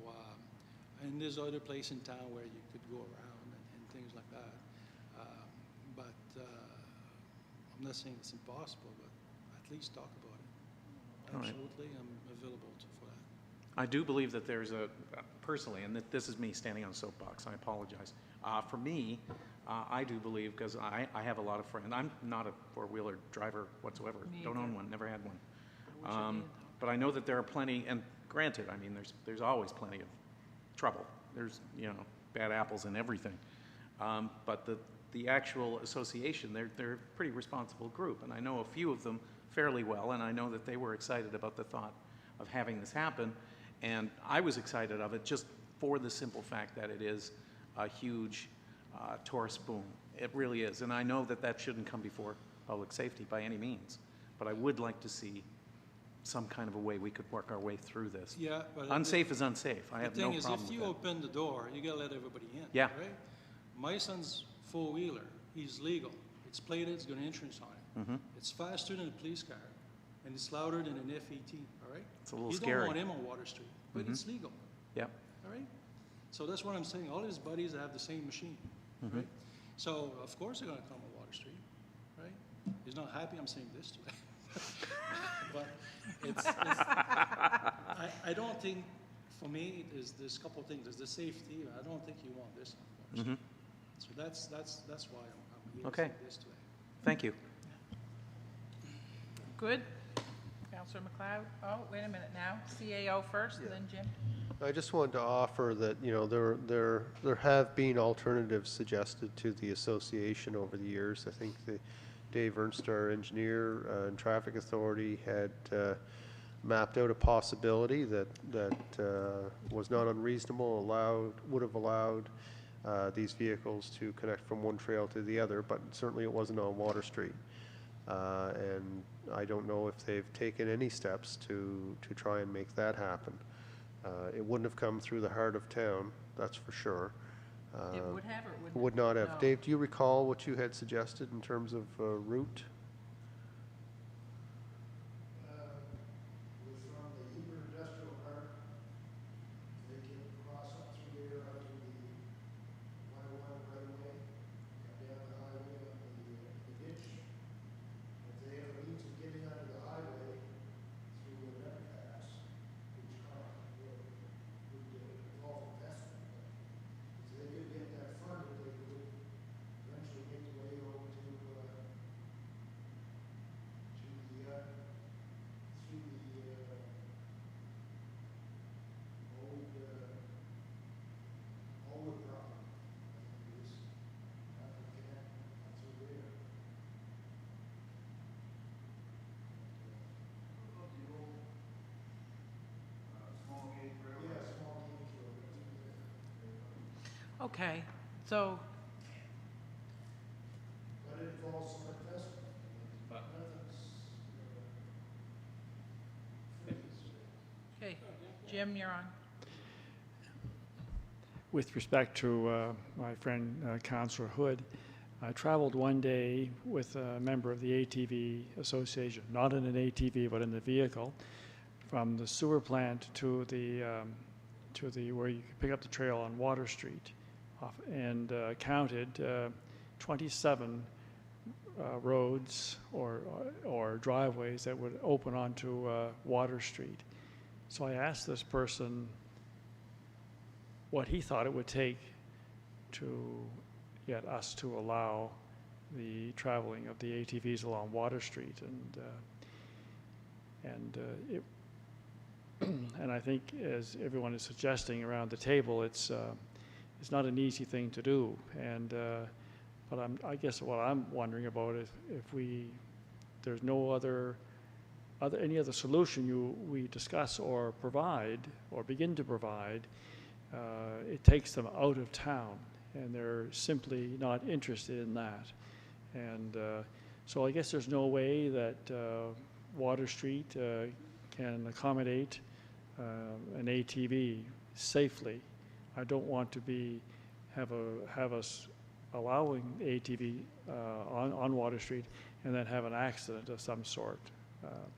and there's other place in town where you could go around and things like that. But I'm not saying it's impossible, but at least talk about it. All right. Absolutely, I'm available for that. I do believe that there's personally, and this is me standing on a soapbox, I apologize. For me, I do believe, because I have a lot of friends, I'm not a four-wheeler driver whatsoever, Me don't either. own one, never had one. I wish I did. But I know that there are plenty, and granted, I mean, there's always plenty of trouble. There's, bad apples in everything. But the actual association, they're a pretty responsible group, and I know a few of them fairly well, and I know that they were excited about the thought of having this happen. And I was excited of it just for the simple fact that it is a huge tourist boom. It really is. And I know that that shouldn't come before public safety by any means, but I would like to see some kind of a way we could work our way through this. Yeah, but Unsafe is unsafe. I have no the thing is, problem if with you that. open the door, you gotta let everybody in. Yeah. Right? My son's four-wheeler, he's legal. It's plated, it's got insurance on it. Mm-hmm. It's faster than a police car, and it's louder than an F-18, all right? It's a little You scary. don't want him on Water Street, but Mhm. it's legal, Yep. all right? So that's what I'm saying, all his buddies have the same machine, Mm-hmm. right? So of course they're gonna come on Water Street, right? He's not happy I'm saying this today. But I don't think, for me, there's a couple of things. There's the safety, I don't think you want this on Water Street. Mhm. So that's why I'm here to Okay. say this today. Thank you. Good? Counselor McLeod? Oh, wait a minute now. CAO first, and then Jim. I just wanted to offer that, you know, there have been alternatives suggested to the association over the years. I think Dave Ernst, our engineer and traffic authority, had mapped out a possibility that was not unreasonable, would have allowed these vehicles to connect from one trail to the other, but certainly it wasn't on Water Street. And I don't know if they've taken any steps to try and make that happen. It wouldn't have come through the heart of town, that's for sure. It would have or wouldn't? Would not have. No. Dave, do you recall what you had suggested in terms of route? Was from the Hebrew Industrial Park. They can cross up through there onto the 101 right away, come down the highway on the ditch. If they have a means of getting onto the highway through the red pass, which would involve investment. If they could get that funded, they would eventually make the way over to the through the old problem. I think it is, not the connect, not through there. The old, small gate railroad? Yeah, small gate railroad, through there. Okay, so, But it involves some investment. Nothing's, free. okay, Jim, you're on. With respect to my friend Councillor Hood, I traveled one day with a member of the ATV Association, not in an ATV, but in the vehicle, from the sewer plant to the where you pick up the trail on Water Street, and counted 27 roads or driveways that would open onto Water Street. So I asked this person what he thought it would take to get us to allow the traveling of the ATVs along Water Street, and I think, as everyone is suggesting around the table, it's not an easy thing to do. But I guess what I'm wondering about is if there's no any other solution we discuss or provide or begin to provide. It takes them out of town, and they're simply not interested in that. And so I guess there's no way that Water Street can accommodate an ATV safely. I don't want to have us allowing ATV on Water Street and then have an accident of some sort,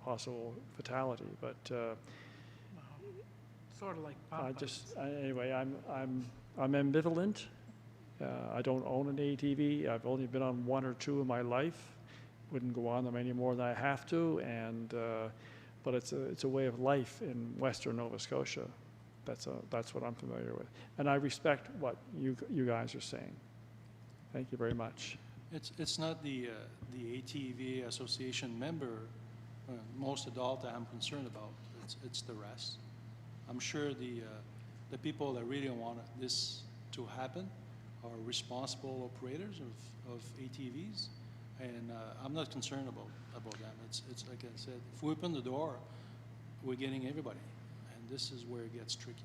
possible fatality. But Sort of like I Popeyes. anyway, I'm ambivalent. I don't own an ATV. I've only been on one or two in my life. Wouldn't go on them any more than I have to. But it's a way of life in Western Nova Scotia. That's what I'm familiar with, and I respect what you guys are saying. Thank you very much. It's not the ATV Association member, most adult I'm concerned about. It's the rest. I'm sure the people that really want this to happen are responsible operators of ATVs, and I'm not concerned about them. It's like I said, if we open the door, we're getting everybody, and this is where it gets tricky.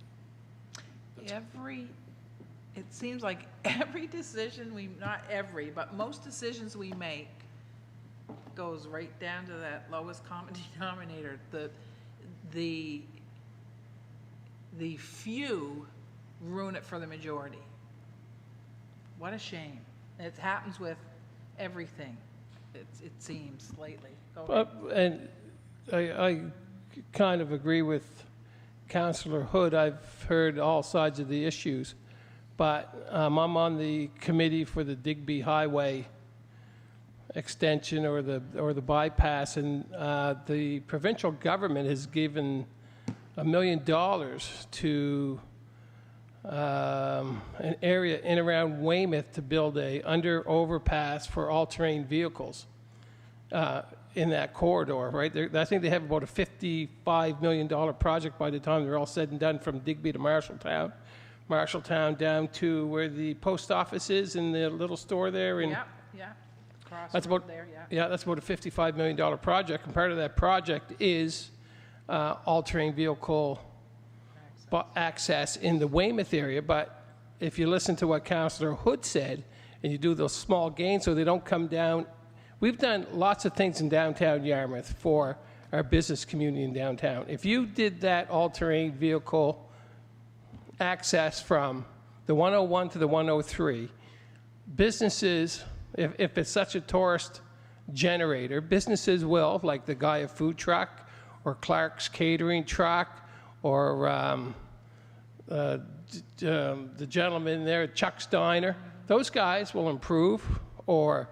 It seems like every decision not every, but most decisions we make goes right down to that lowest common denominator. The few ruin it for the majority. What a shame. It happens with everything, it seems, lately. Go ahead. And I kind of agree with Councillor Hood. I've heard all sides of the issues, but I'm on the committee for the Digby Highway extension or the bypass, and the provincial government has given $1 million to an area in around Weymouth to build a under overpass for all-terrain vehicles in that corridor, right? I think they have about a $55 million project by the time they're all said and done, from Digby to Marshalltown down to where the post office is and the little store there. And Yeah. that's about there, yeah, that's about a $55 million project, and part of that project is all-terrain vehicle access in the Weymouth area. But if you listen to what Councillor Hood said, and you do those small gains so they don't come down, we've done lots of things in downtown Yarmouth for our business community in downtown. If you did that all-terrain vehicle access from the 101 to the 103, businesses, if it's such a tourist generator, businesses will, like the Gaia Food Truck or Clark's Catering Truck, or the gentleman there at Chuck's Diner, those guys will improve or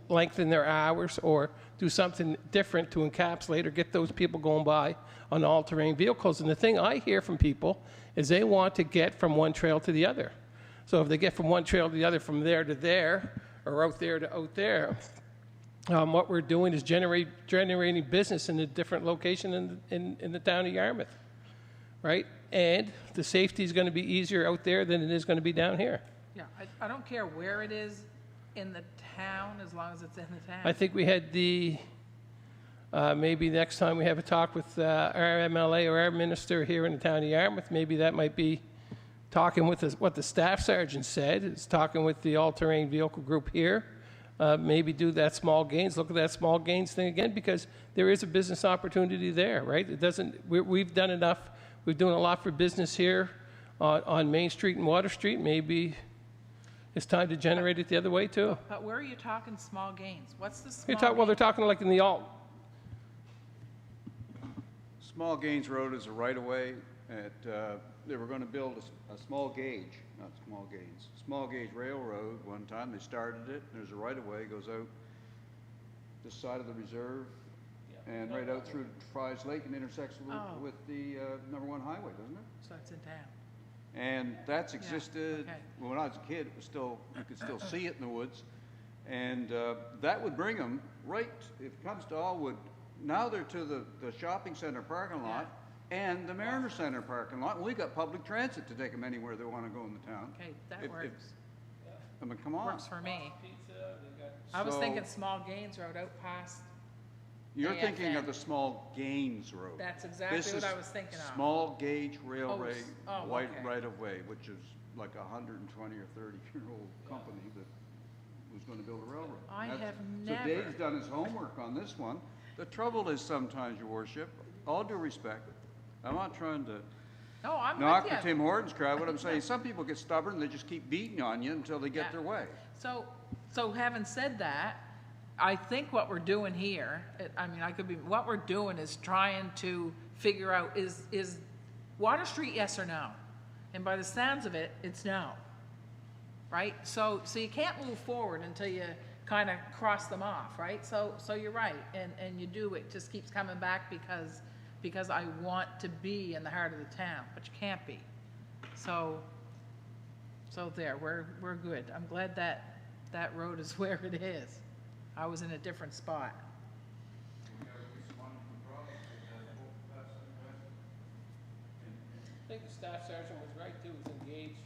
lengthen their hours or do something different to encapsulate or get those people going by on all-terrain vehicles. And the thing I hear from people is they want to get from one trail to the other. So if they get from one trail to the other, from there to there, or out there to out there, what we're doing is generating business in a different location in the town of Yarmouth, right? And the safety is going to be easier out there than it is going to be down here. Yeah, I don't care where it is in the town, as long as it's in the town. I think we had maybe next time we have a talk with our MLA or our minister here in the town of Yarmouth, maybe that might be talking with what the staff sergeant said. It's talking with the all-terrain vehicle group here. Maybe do that small gains, look at that small gains thing again, because there is a business opportunity there, right? It doesn't, we've done enough, we're doing a lot for business here on Main Street and Water Street. Maybe it's time to generate it the other way too. But where are you talking small gains? What's the small Well, they're gain? talking like in the alt. Small Gains Road is a right-of-way they were going to build a small gauge, not small gains, small gauge railroad one time. They started it. There's a right-of-way, goes out this side of the reserve and right out through Fry's Lake and intersects with the #1 highway, doesn't it? So it's in town. And that's existed, okay. when I was a kid, it was still, you could still see it in the woods. And that would bring them right, if it comes to Allwood, now they're to the shopping center parking lot and the Mariner Center parking lot. And we got public transit to take them anywhere they want to go in the town. Okay, that works. I mean, come on. Works for me. I was thinking small gains road out past. You're thinking of AFN. the Small Gains Road. That's exactly This what is I was thinking of. Small gauge railway, white okay. right-of-way, which is like a 120 or 30-year-old company that was going to build a railroad. I That's- have So never- Dave's done his homework on this one. The trouble is sometimes, Your Worship, all due respect, I'm not trying to No, I'm knock with the you. Tim Hortons crowd. What I'm saying, some people get stubborn, they just keep beating on you until they get Yeah. their way. So having said that, I think what we're doing here, what we're doing is trying to figure out is Water Street yes or no? And by the sounds of it, it's no, right? So you can't move forward until you kind of cross them off, right? So you're right, and you do, it just keeps coming back because I want to be in the heart of the town, but you can't be. So there, we're good. I'm glad that road is where it is. I was in a different spot. I think the staff sergeant was right too, was engaged.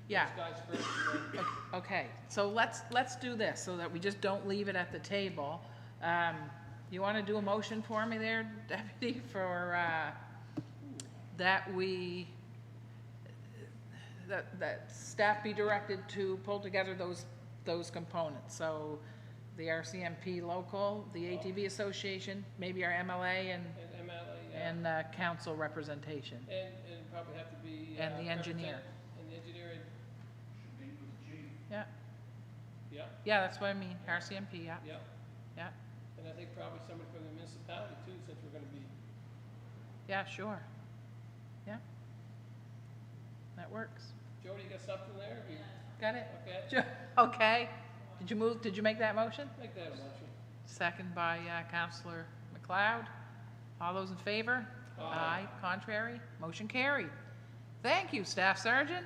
Yeah. Those guys first. Okay, so let's do this so that we just don't leave it at the table. You want to do a motion for me there, Deputy, for that that staff be directed to pull together those components. So the RCMP local, the ATV Association, maybe our MLA and And MLA, yeah. and council representation, And probably have to be. and the engineer. And the engineer, Yeah, yeah, yeah, that's what I mean, RCMP, yeah, yeah. yeah, And I think probably somebody from the municipality too, since we're gonna be, yeah, sure. Yeah. That works. Jody, you got something there? You- Got it? Okay, Okay. Did you make that motion? make that a motion. Second by Counselor McLeod. All those in favor? Aye. Contrary? Motion carried. Thank you, Staff Sergeant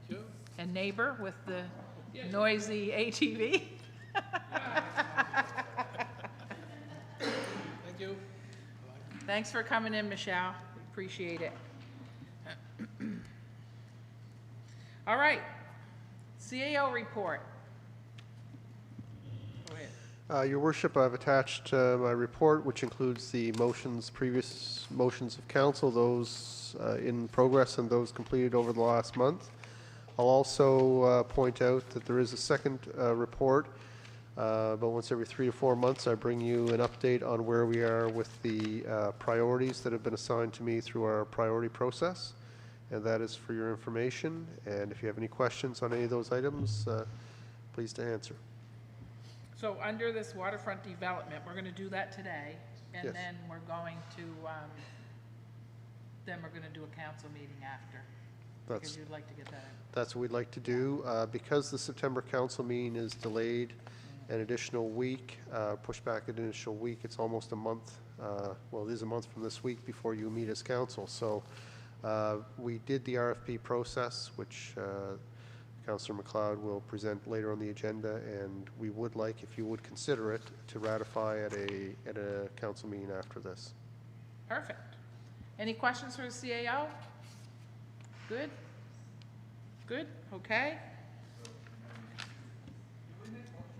Thank you. and neighbor with the noisy ATV. Thank you. Thanks for coming in, Michelle. Appreciate it. All right. CAO report. Go ahead. Your worship, I've attached my report, which includes the previous motions of council, those in progress and those completed over the last month. I'll also point out that there is a second report, but once every 3 to 4 months, I bring you an update on where we are with the priorities that have been assigned to me through our priority process, and that is for your information. And if you have any questions on any of those items, pleased to answer. So under this waterfront development, we're going to do that today, and Yes. then we're going to do a council meeting after. Because That's you'd like to get that in. That's what we'd like to do. Because the September council meeting is delayed an additional week, pushed back an additional week, it's almost a month, well, it is a month from this week before you meet as council. So we did the RFP process, which Councillor McLeod will present later on the agenda, and we would like, if you would consider it, to ratify at a council meeting after this. Perfect. Any questions for the CAO? Good? Good, okay.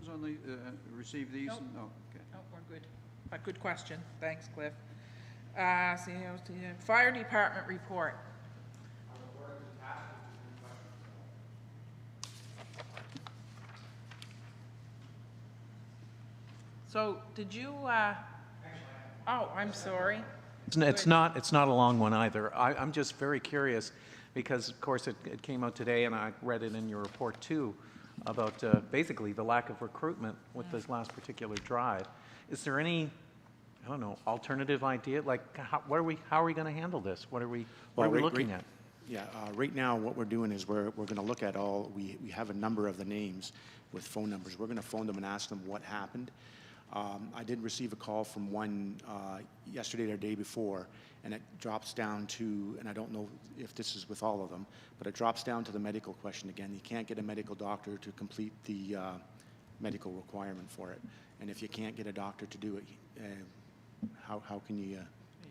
Who's on the, receive these? Nope. No, okay. Oh, we're good. A good question. Thanks, Cliff. Fire department report. So, did you, oh, I'm sorry. It's not a long one either. I'm just very curious, because of course it came out today, and I read it in your report too, about basically the lack of recruitment with this last particular drive. Is there any, I don't know, alternative idea? Like, how are we going to handle this? What are we looking at? Yeah, right now what we're doing is we're going to look at we have a number of the names with phone numbers. We're going to phone them and ask them what happened. I did receive a call from one yesterday or day before, and it drops down to, and I don't know if this is with all of them, but it drops down to the medical question again. You can't get a medical doctor to complete the medical requirement for it. And if you can't get a doctor to do it, how can you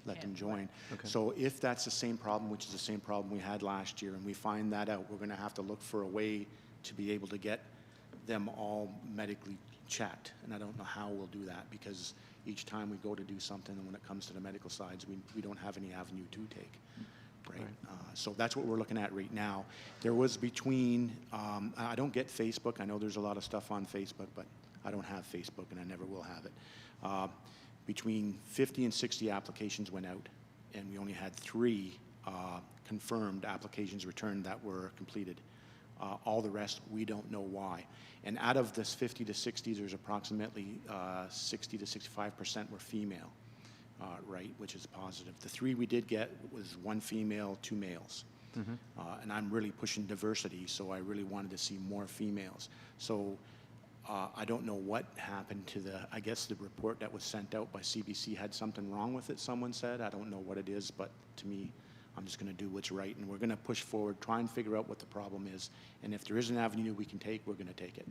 let them join? Okay. So if that's the same problem, which is the same problem we had last year, and we find that out, we're going to have to look for a way to be able to get them all medically checked. And I don't know how we'll do that, because each time we go to do something, and when it comes to the medical sides, we don't have any avenue to take. Right? So that's what we're looking at right now. There was between, I don't get Facebook. I know there's a lot of stuff on Facebook, but I don't have Facebook, and I never will have it. Between 50 and 60 applications went out, and we only had 3 confirmed applications returned that were completed. All the rest, we don't know why. And out of this 50 to 60, there's approximately 60 to 65% were female, right, which is positive. The 3 we did get was 1 female, 2 males. Mm-hmm. And I'm really pushing diversity, so I really wanted to see more females. So I don't know what happened to I guess the report that was sent out by CBC had something wrong with it, someone said. I don't know what it is, but to me, I'm just going to do what's right, and we're going to push forward, try and figure out what the problem is, and if there is an avenue we can take, we're going to take it.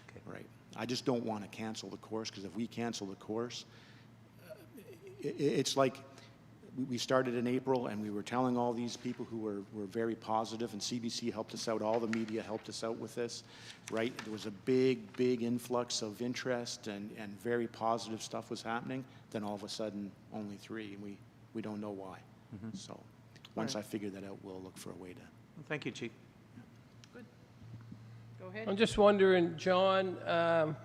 Okay. Right. I just don't want to cancel the course, because if we cancel the course, it's like we started in April, and we were telling all these people who were very positive, and CBC helped us out, all the media helped us out with this, right? There was a big influx of interest, and very positive stuff was happening. Then all of a sudden, only 3, and we don't know why. Mm-hmm. So once I figure that out, we'll look for a way to. Thank you, Chief. Go ahead. I'm just wondering, John,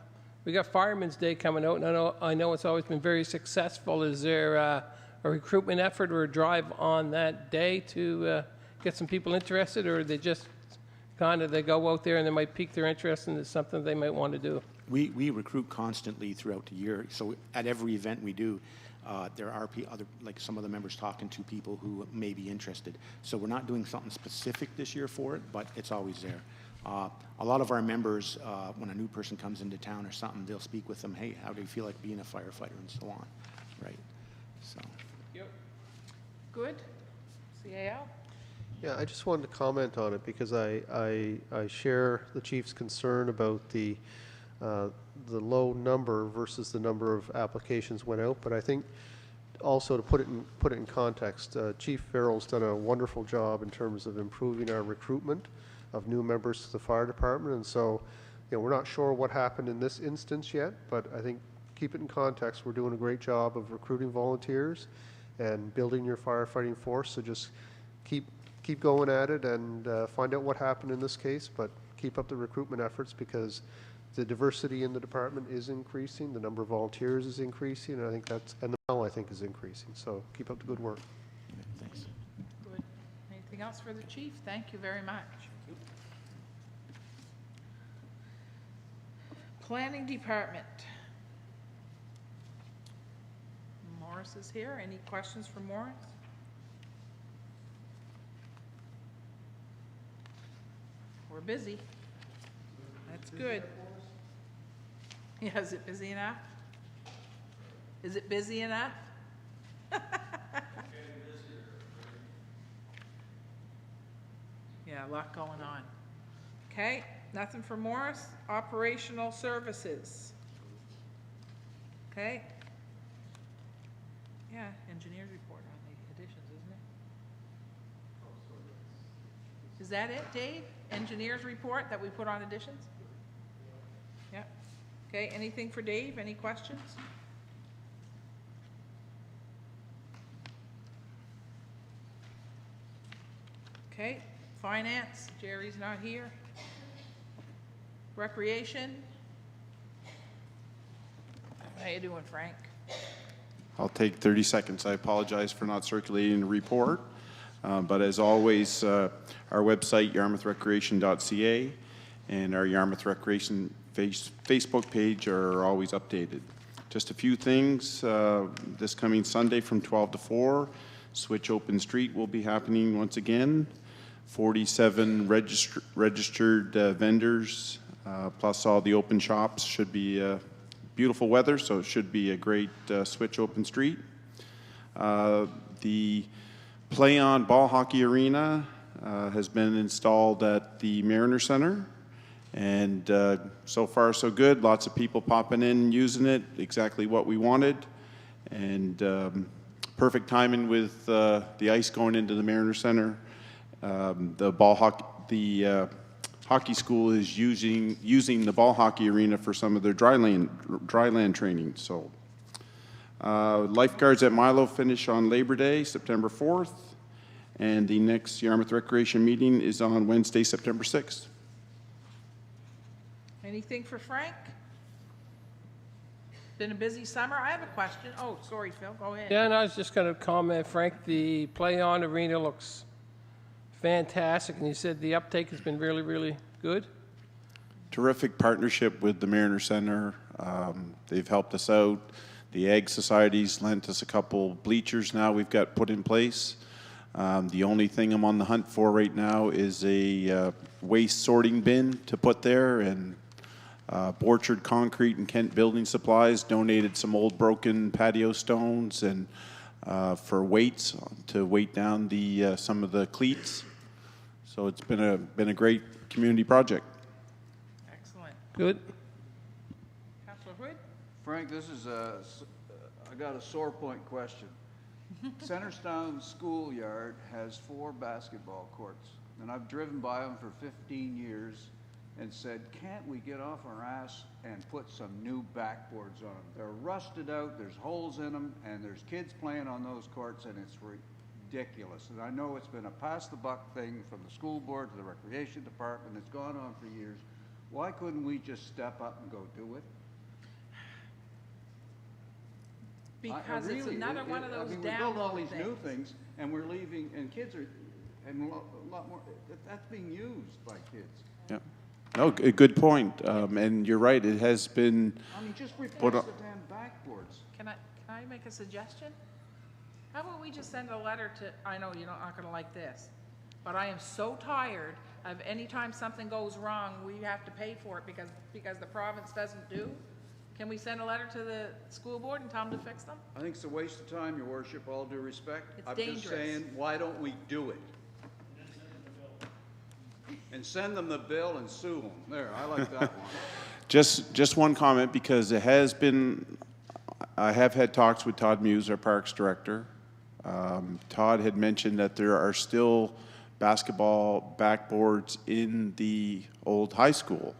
we got Fireman's Day coming out, and I know it's always been very successful. Is there a recruitment effort or a drive on that day to get some people interested, or they just kind of, they go out there and they might pique their interest and it's something they might want to do? We recruit constantly throughout the year, so at every event we do, there are other, like some of the members talking to people who may be interested. So we're not doing something specific this year for it, but it's always there. A lot of our members, when a new person comes into town or something, they'll speak with them, hey, how do you feel like being a firefighter, and so on, right? So. Yep. Good. CAO? Yeah, I just wanted to comment on it because I share the chief's concern about the low number versus the number of applications went out, but I think also to put it in context, Chief Farrell's done a wonderful job in terms of improving our recruitment of new members to the fire department, and so, you know, we're not sure what happened in this instance yet, but I think keep it in context. We're doing a great job of recruiting volunteers and building your firefighting force, so just keep going at it and find out what happened in this case, but keep up the recruitment efforts because the diversity in the department is increasing, the number of volunteers is increasing, and I think and the morale, I think, is increasing, so keep up the good work. Thanks. Good. Anything else for the chief? Thank you very much. Planning Department. Morris is here. Any questions for Morris? We're busy. That's good. Yeah, is it busy enough? Is it busy enough? Yeah, a lot going on. Okay, nothing for Morris. Operational services. Okay. Yeah, engineer's report on the additions, isn't it? Is that it, Dave? Engineer's report that we put on additions? Yeah. Okay, anything for Dave? Any questions? Okay, finance, Jerry's not here. Recreation. How you doing, Frank? I'll take 30 seconds. I apologize for not circulating the report. But as always, our website, yarmouthrecreation.ca, and our Yarmouth Recreation Facebook page are always updated. Just a few things. This coming Sunday from 12 to 4, Switch Open Street will be happening once again. 47 registered vendors, plus all the open shops. Should be beautiful weather, so it should be a great Switch Open Street. The Play On Ball Hockey Arena has been installed at the Mariner Center, and so far so good. Lots of people popping in, using it, exactly what we wanted, and perfect timing with the ice going into the Mariner Center. The hockey school is using the ball hockey arena for some of their dryland training. So lifeguards at Milo finish on Labor Day, September 4th, and the next Yarmouth Recreation meeting is on Wednesday, September 6th. Anything for Frank? Been a busy summer. I have a question. Oh, sorry, Phil, go ahead. Yeah, and I was just going to comment, Frank, the Play On arena looks fantastic, and you said the uptake has been really, really good. Terrific partnership with the Mariner Center. They've helped us out. The Ag Society's lent us a couple bleachers now we've got put in place. The only thing I'm on the hunt for right now is a waste sorting bin to put there, and Borchard Concrete and Kent Building Supplies donated some old broken patio stones and for weights to weight down the some of the cleats. So it's been a great community project. Excellent. Good. Councilor Hood? Frank, this is I got a sore point question. Centerstown Schoolyard has 4 basketball courts, and I've driven by them for 15 years and said, can't we get off our ass and put some new backboards on them? They're rusted out, there's holes in them, and there's kids playing on those courts, and it's ridiculous. And I know it's been a pass-the-buck thing from the school board to the recreation department. It's gone on for years. Why couldn't we just step up and go do it? Because it's Really, another one of I those mean, we build all download these new things. things, and we're leaving, and kids are, and a lot more, that's being used by kids. Yeah. No, a good point. And you're right, it has been, I mean, just replace Put the up- damn backboards. Can I make a suggestion? How about we just send a letter to, I know you're not gonna like this, but I am so tired of any time something goes wrong, we have to pay for it because the province doesn't do. Can we send a letter to the school board and tell them to fix them? I think it's a waste of time, your worship, all due respect. It's I'm just dangerous. saying, why don't we do it? And send them the bill and sue them. There, I like that one. just one comment, because it has been, I have had talks with Todd Muse, our Parks Director. Todd had mentioned that there are still basketball backboards in the old high school,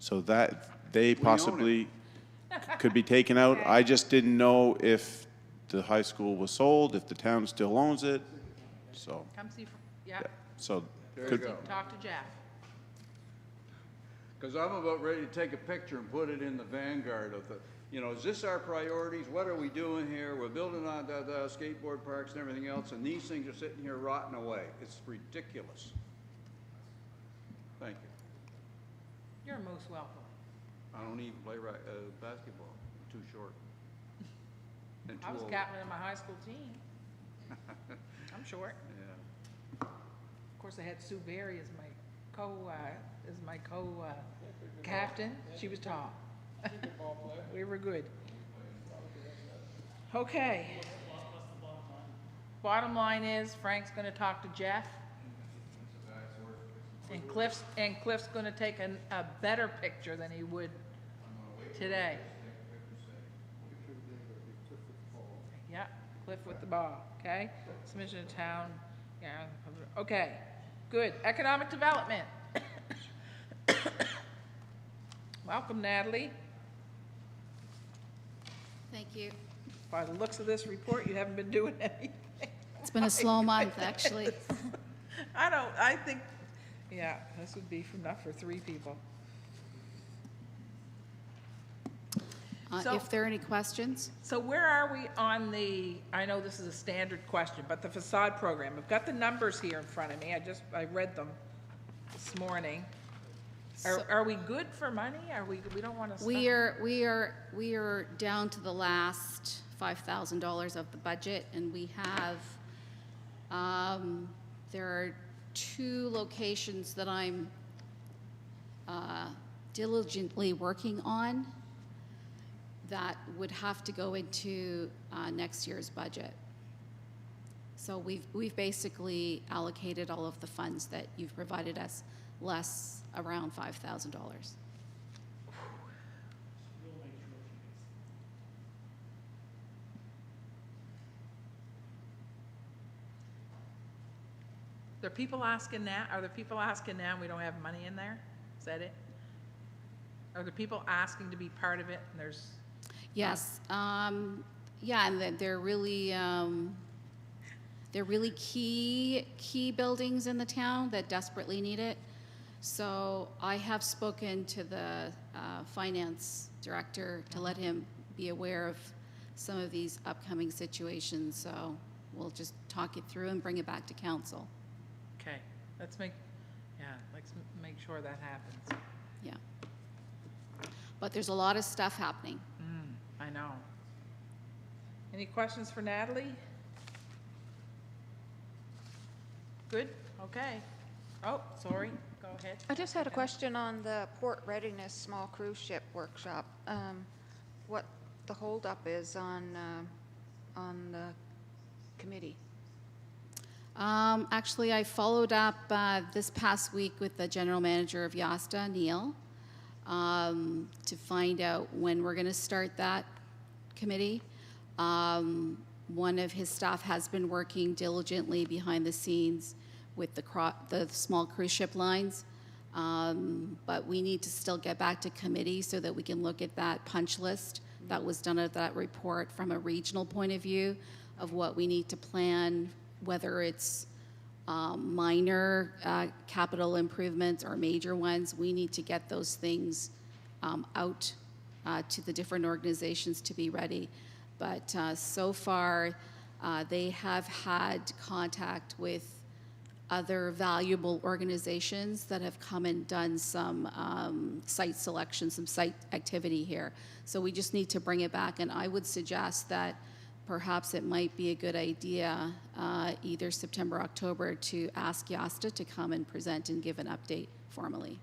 so that they own it. possibly could be taken out. I just didn't know if the high school was sold, if the town still owns it, so, Come see, yeah, so. There you could- go. talk to Jeff. Because I'm about ready to take a picture and put it in the vanguard of the, you know, is this our priorities? What are we doing here? We're building on skateboard parks and everything else, and these things are sitting here rotting away. It's ridiculous. Thank you. You're most welcome. I don't even play basketball. I'm too short. And I too was old. captain of my high school team. I'm short. Yeah. Of course, I had Sue Berry as my captain. She was tall. We were good. Okay. Bottom line is Frank's gonna talk to Jeff. And Cliff's gonna take a better picture than he would today. Yeah, Cliff with the ball, okay? Submission to town, yeah, okay, good. Economic development. Welcome, Natalie. Thank you. By the looks of this report, you haven't been doing anything. It's been a slow month, actually. I think, yeah, this would be enough for 3 people. So- If there are any questions? So where are we on the, I know this is a standard question, but the facade program, I've got the numbers here in front of me, I read them this morning. Are we good for money? We don't want to spend? We are down to the last $5,000 of the budget, and we have, there are 2 locations that I'm diligently working on that would have to go into next year's budget. So we've basically allocated all of the funds that you've provided us, less around $5,000. Are there people asking now and we don't have money in there? Is that it? Are there people asking to be part of it and there's? Yes, yeah, and they're really key buildings in the town that desperately need it. So I have spoken to the finance director to let him be aware of some of these upcoming situations. So we'll just talk it through and bring it back to council. Okay, let's make sure that happens. Yeah. But there's a lot of stuff happening. I know. Any questions for Natalie? Good, okay. Oh, sorry, go ahead. I just had a question on the port readiness small cruise ship workshop. What the holdup is on the committee? Actually, I followed up this past week with the general manager of YASTA, Neil, to find out when we're going to start that committee. One of his staff has been working diligently behind the scenes with the small cruise ship lines, but we need to still get back to committee so that we can look at that punch list that was done at that report from a regional point of view of what we need to plan whether it's minor capital improvements or major ones, we need to get those things out to the different organizations to be ready. But so far, they have had contact with other valuable organizations that have come and done some site selection, some site activity here. So we just need to bring it back, and I would suggest that perhaps it might be a good idea either September, October, to ask YASTA to come and present and give an update formally,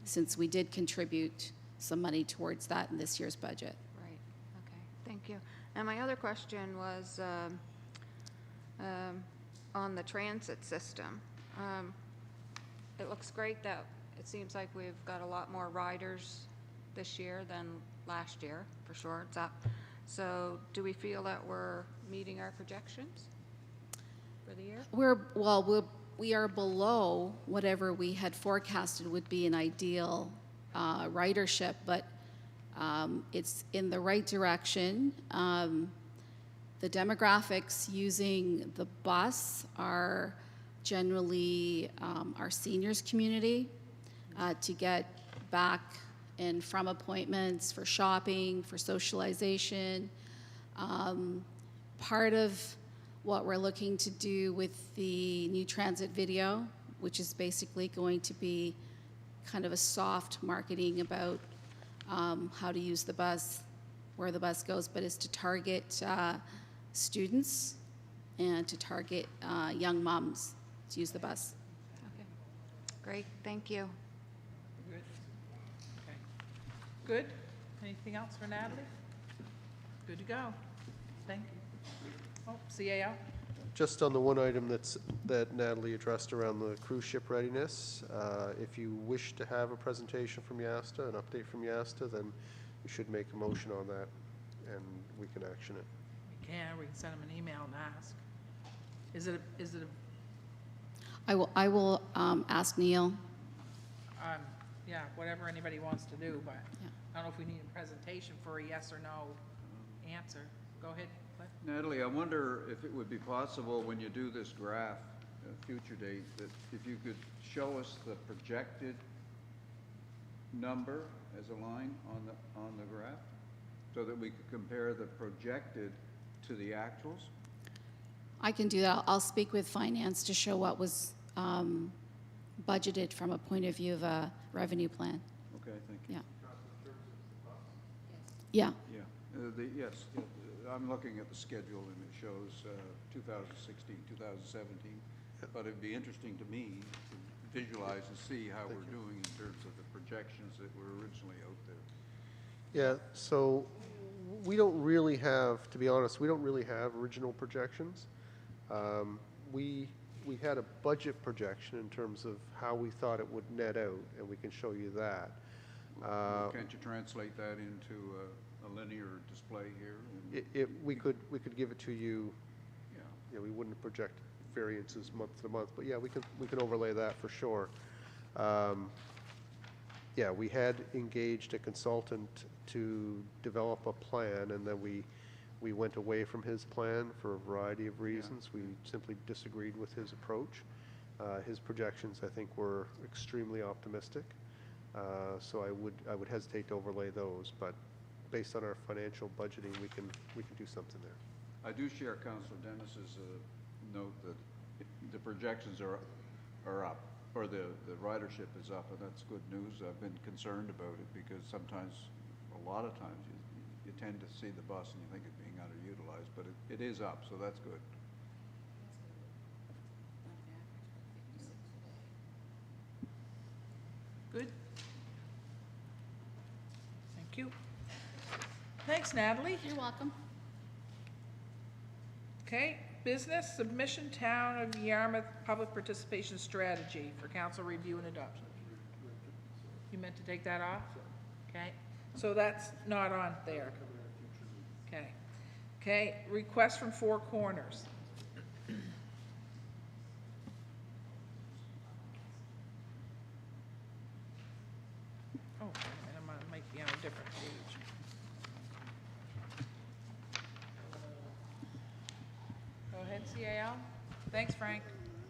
since we did contribute some money towards that in this year's budget. Right, okay, thank you. And my other question was on the transit system. It looks great that it seems like we've got a lot more riders this year than last year, for sure, it's up. So do we feel that we're meeting our projections for the year? We are below whatever we had forecasted would be an ideal ridership, but it's in the right direction. The demographics using the bus are generally our seniors community to get back and from appointments, for shopping, for socialization. Part of what we're looking to do with the new transit video, which is basically going to be kind of a soft marketing about how to use the bus, where the bus goes, but is to target students and to target young moms to use the bus. Okay, great, thank you. Good. Okay. Good. Anything else for Natalie? Good to go. Thank you. Oh, CAO? Just on the one item that Natalie addressed around the cruise ship readiness, if you wish to have a presentation from YASTA, an update from YASTA, then you should make a motion on that, and we can action it. We can send them an email and ask. Is it a I will ask Neil. yeah, whatever anybody wants to do, but Yeah. I don't know if we need a presentation for a yes or no answer. Go ahead, Cliff. Natalie, I wonder if it would be possible when you do this graph, future date, that if you could show us the projected number as a line on the graph, so that we could compare the projected to the actuals? I can do that. I'll speak with finance to show what was budgeted from a point of view of a revenue plan. Okay, thank you. Yeah. Yeah. Yeah, yes, I'm looking at the schedule and it shows 2016, 2017, but it'd be interesting to me to visualize and see how we're doing in terms of the projections that were originally out there. Yeah, so we don't really have, to be honest, we don't really have original projections. We had a budget projection in terms of how we thought it would net out, and we can show you that. Can't you translate that into a linear display here? We could give it to you. Yeah. Yeah, we wouldn't project variances month to month, but yeah, we can overlay that for sure. Yeah, we had engaged a consultant to develop a plan, and then we went away from his plan for a variety of reasons. We simply disagreed with his approach. His projections, I think, were extremely optimistic. So I would hesitate to overlay those, but based on our financial budgeting, we can do something there. I do share Councillor Dennis's note that the projections are up, or the ridership is up, and that's good news. I've been concerned about it because sometimes, a lot of times, you tend to see the bus and you think it's being underutilized, but it is up, so that's good. Good. Thank you. Thanks, Natalie. You're welcome. Okay, business submission Town of Yarmouth Public Participation Strategy for council review and adoption. You meant to take that off? Okay, so that's not on there. Okay. Okay, request from Four Corners. Oh, and I might be on a different page. Go ahead, CAL. Thanks, Frank.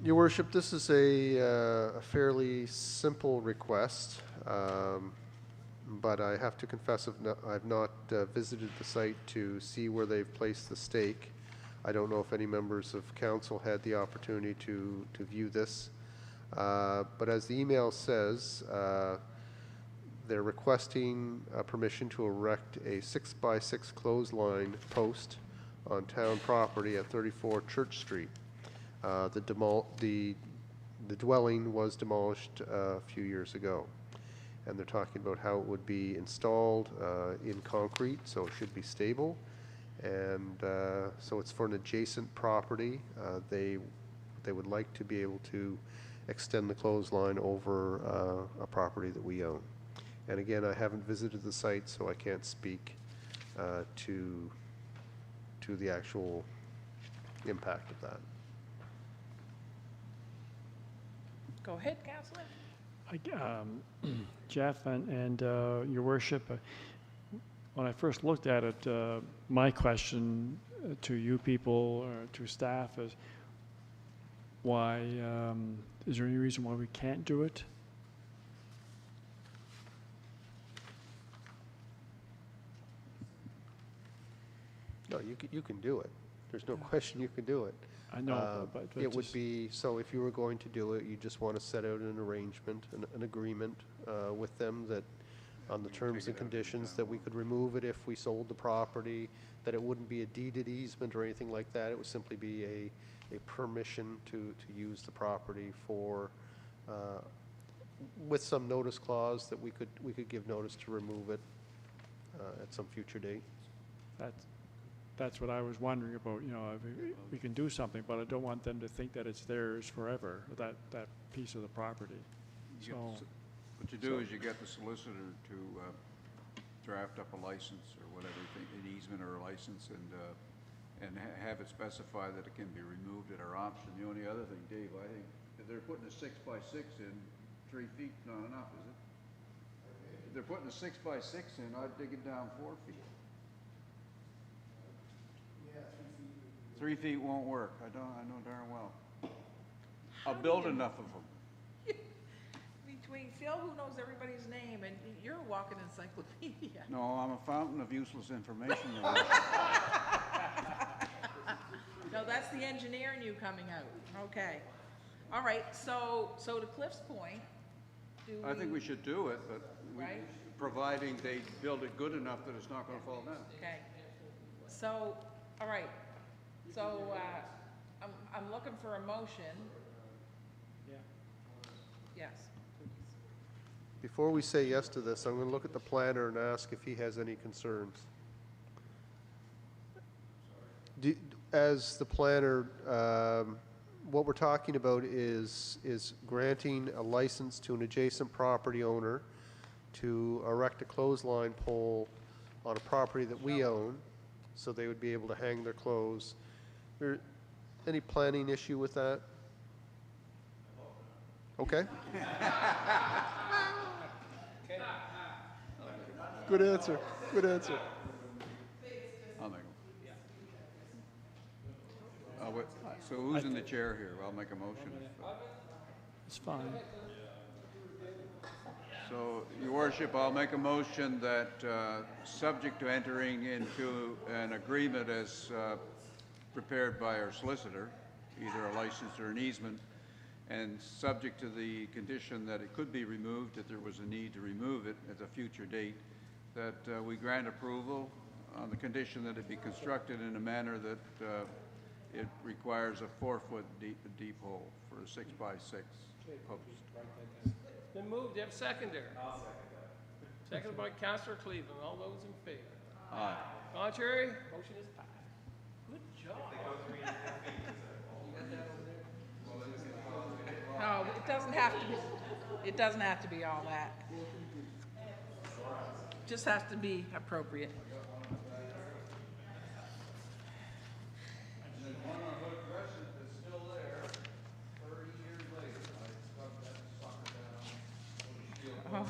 Your Worship, this is a fairly simple request, but I have to confess I've not visited the site to see where they've placed the stake. I don't know if any members of council had the opportunity to view this. But as the email says, they're requesting permission to erect a 6x6 clothesline post on town property at 34 Church Street. The dwelling was demolished a few years ago, and they're talking about how it would be installed in concrete, so it should be stable. And so it's for an adjacent property. They would like to be able to extend the clothesline over a property that we own. And again, I haven't visited the site, so I can't speak to the actual impact of that. Go ahead, Councillor. Jeff and Your Worship, when I first looked at it, my question to you people or to staff is, why, is there any reason why we can't do it? No, you can do it. There's no question you can do it. I know, but it would just- be, so if you were going to do it, you just want to set out an arrangement, an agreement with them that on the terms and conditions that we could remove it if we sold the property, that it wouldn't be a deeded easement or anything like that. It would simply be a permission to use the property for, with some notice clause that we could give notice to remove it at some future date. That's what I was wondering about, you know, if we can do something, but I don't want them to think that it's theirs forever, that piece of the property. So, What you do is you get the solicitor to draft up a license or whatever, an easement or a license, and have it specify that it can be removed at our option. The only other thing, Dave, I think, if they're putting a 6x6 in, 3 feet not enough, is it? If they're putting a 6x6 in, I'd dig it down 4 feet. 3 feet won't work. I know darn well. I'll build enough of them. Between Phil, who knows everybody's name, and you're a walking encyclopedia. No, I'm a fountain of useless information. No, that's the engineer in you coming out. Okay. All right, so to Cliff's point, I think we should do it, but Right. providing they build it good enough that it's not going to fall down. Okay. So, all right. So, I'm looking for a motion. yeah. Yes. Before we say yes to this, I'm going to look at the planner and ask if he has any concerns. As the planner, what we're talking about is granting a license to an adjacent property owner to erect a clothesline pole on a property that we own, so they would be able to hang their clothes. There, any planning issue with that? Okay. Good answer. Good answer. I'll make so who's in the chair here? I'll make a motion. It's fine. So, Your Worship, I'll make a motion that, subject to entering into an agreement as prepared by our solicitor, either a license or an easement, and subject to the condition that it could be removed if there was a need to remove it at a future date, that we grant approval on the condition that it be constructed in a manner that it requires a 4-foot deep hole for a 6x6 post. It's been moved. Do you have a seconder? I'll second that. Seconded by Councillor Cleveland. All those in favor? Aye. Contrary? Motion is passed. Good job. No, it doesn't have to be, it doesn't have to be all that. Just has to be appropriate. Oh.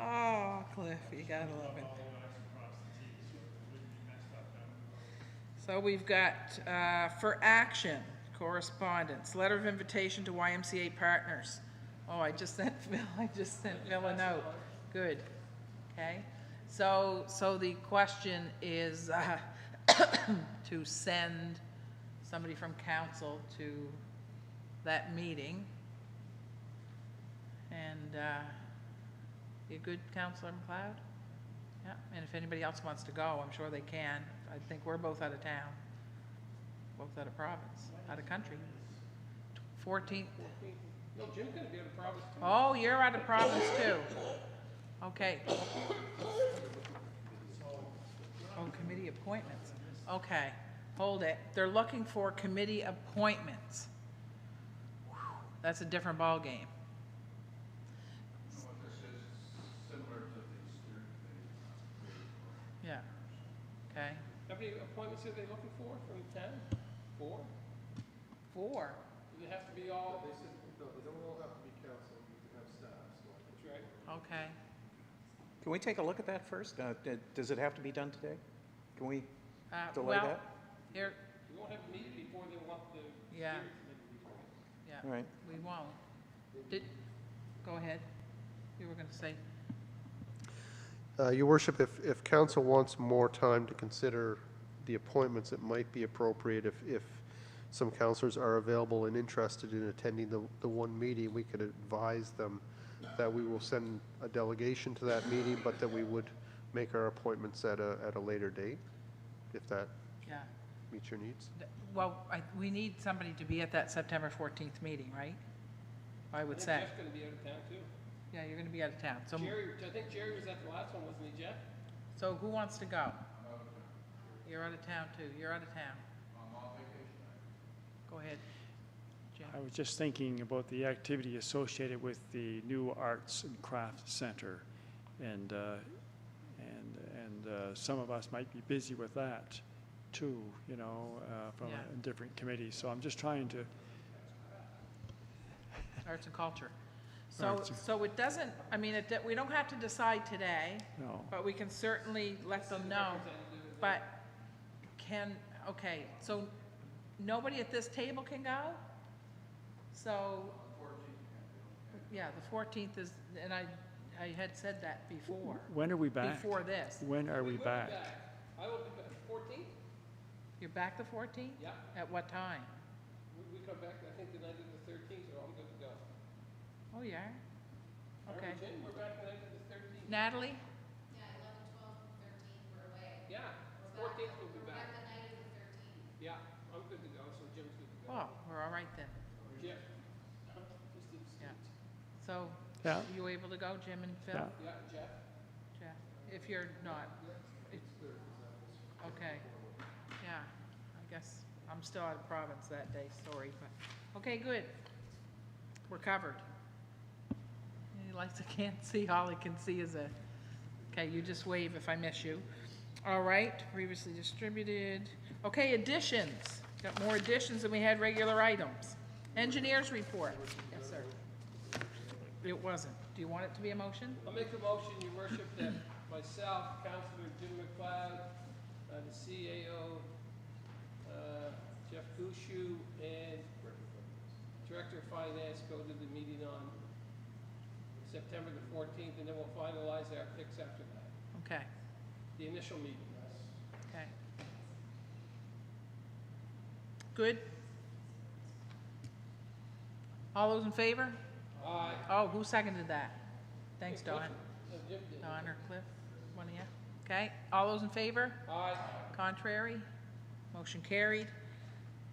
Oh, Cliff, you gotta love it. So we've got, for action, correspondence, letter of invitation to YMCA partners. Oh, I just sent Phil a note. Good, okay. So the question is to send somebody from council to that meeting. And you good, Councillor McLeod? Yeah, and if anybody else wants to go, I'm sure they can. I think we're both out of town, both out of province, out of country. 14th. No, Jim's gonna be out of province too. Oh, you're out of province too. Okay. Oh, committee appointments. Okay, hold it. They're looking for committee appointments. Whew, that's a different ballgame. Yeah, okay. How many appointments are they looking for from 10? 4? 4. Do they have to be all? They said, no, they don't all have to be council, you can have staff, so. That's right. Okay. Can we take a look at that first? Does it have to be done today? Can we delay Well, that? here, We won't have a meeting before they want the. yeah, steering committee before. yeah. All right. We won't. Go ahead. You were gonna say, Your worship, if council wants more time to consider the appointments, it might be appropriate if some councillors are available and interested in attending the one meeting, we could advise them that we will send a delegation to that meeting, but that we would make our appointments at a later date, if that yeah. meets your needs. Well, we need somebody to be at that September 14th meeting, right? I would I say. think Jeff's gonna be out of town too. Yeah, you're gonna be out of town. So, I think Jerry was at the last one, wasn't he, Jeff? so who wants to go? You're out of town too. You're out of town. Go ahead, Jim. I was just thinking about the activity associated with the new Arts and Crafts Center, and some of us might be busy with that too, you know, from Yeah. different committees. So I'm just trying to. Arts and culture. So, Arts and- so it doesn't, I mean, we don't have to decide today, No. but we can certainly let them know. But okay, so nobody at this table can go? So, yeah, the 14th is, and I had said that before. When are we back? Before this. When are we back? I will be back 14th? You're back the 14th? Yeah. At what time? We come back, I think, the night of the 13th, so I'm good to go. Oh, yeah. Okay. Jim, we're back the night of the 13th. Natalie? Yeah, 14th we'll be back. Yeah, I'm good to go, so Jim's good to go. Oh, we're all right then. Jeff? Yeah. So, Yeah. you able to go, Jim and Phil? Yeah. Yeah, Jeff? Jeff, if you're not. Okay, yeah, I guess I'm still out of province that day, sorry, but, okay, good. We're covered. Any lights I can't see, all I can see is okay, you just wave if I miss you. All right, previously distributed. Okay, additions. Got more additions than we had regular items. Engineers report. Yes, sir. It wasn't. Do you want it to be a motion? I'll make a motion, your worship, that myself, Councillor Jim McLeod, the CAO, Jeff Gushu, and Director of Finance go to the meeting on September the 14th, and then we'll finalize our picks after that. Okay, The initial meeting. okay. Good? All those in favor? Aye. Oh, who seconded that? Thanks, Don. Jim did. Don or Cliff, one of you? Okay, all those in favor? Aye. Contrary? Motion carried.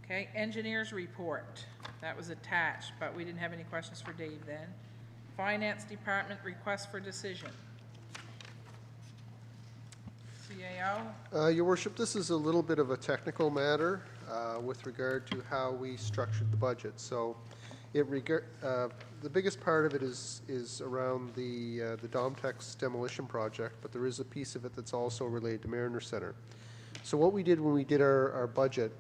Okay, engineers report. That was attached, but we didn't have any questions for Dave then. Finance Department request for decision. CAO? Your worship, this is a little bit of a technical matter with regard to how we structured the budget. So the biggest part of it is around the Domtex demolition project, but there is a piece of it that's also related to Mariner Center. So what we did when we did our budget,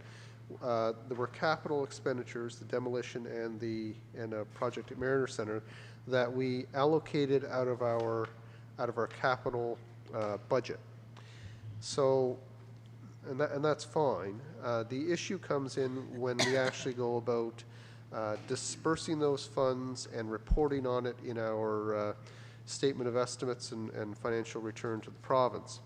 there were capital expenditures, the demolition and a project at Mariner Center, that we allocated out of our capital budget. So and that's fine. The issue comes in when we actually go about dispersing those funds and reporting on it in our statement of estimates and financial return to the province.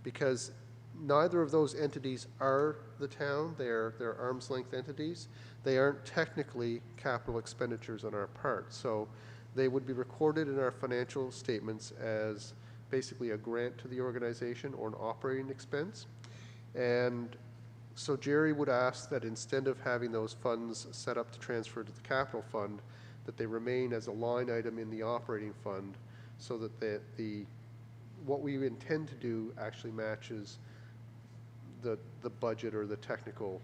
Because neither of those entities are the town, they're arm's length entities. They aren't technically capital expenditures on our part. So they would be recorded in our financial statements as basically a grant to the organization or an operating expense. And so Jerry would ask that instead of having those funds set up to transfer to the capital fund, that they remain as a line item in the operating fund, so that what we intend to do actually matches the budget or the technical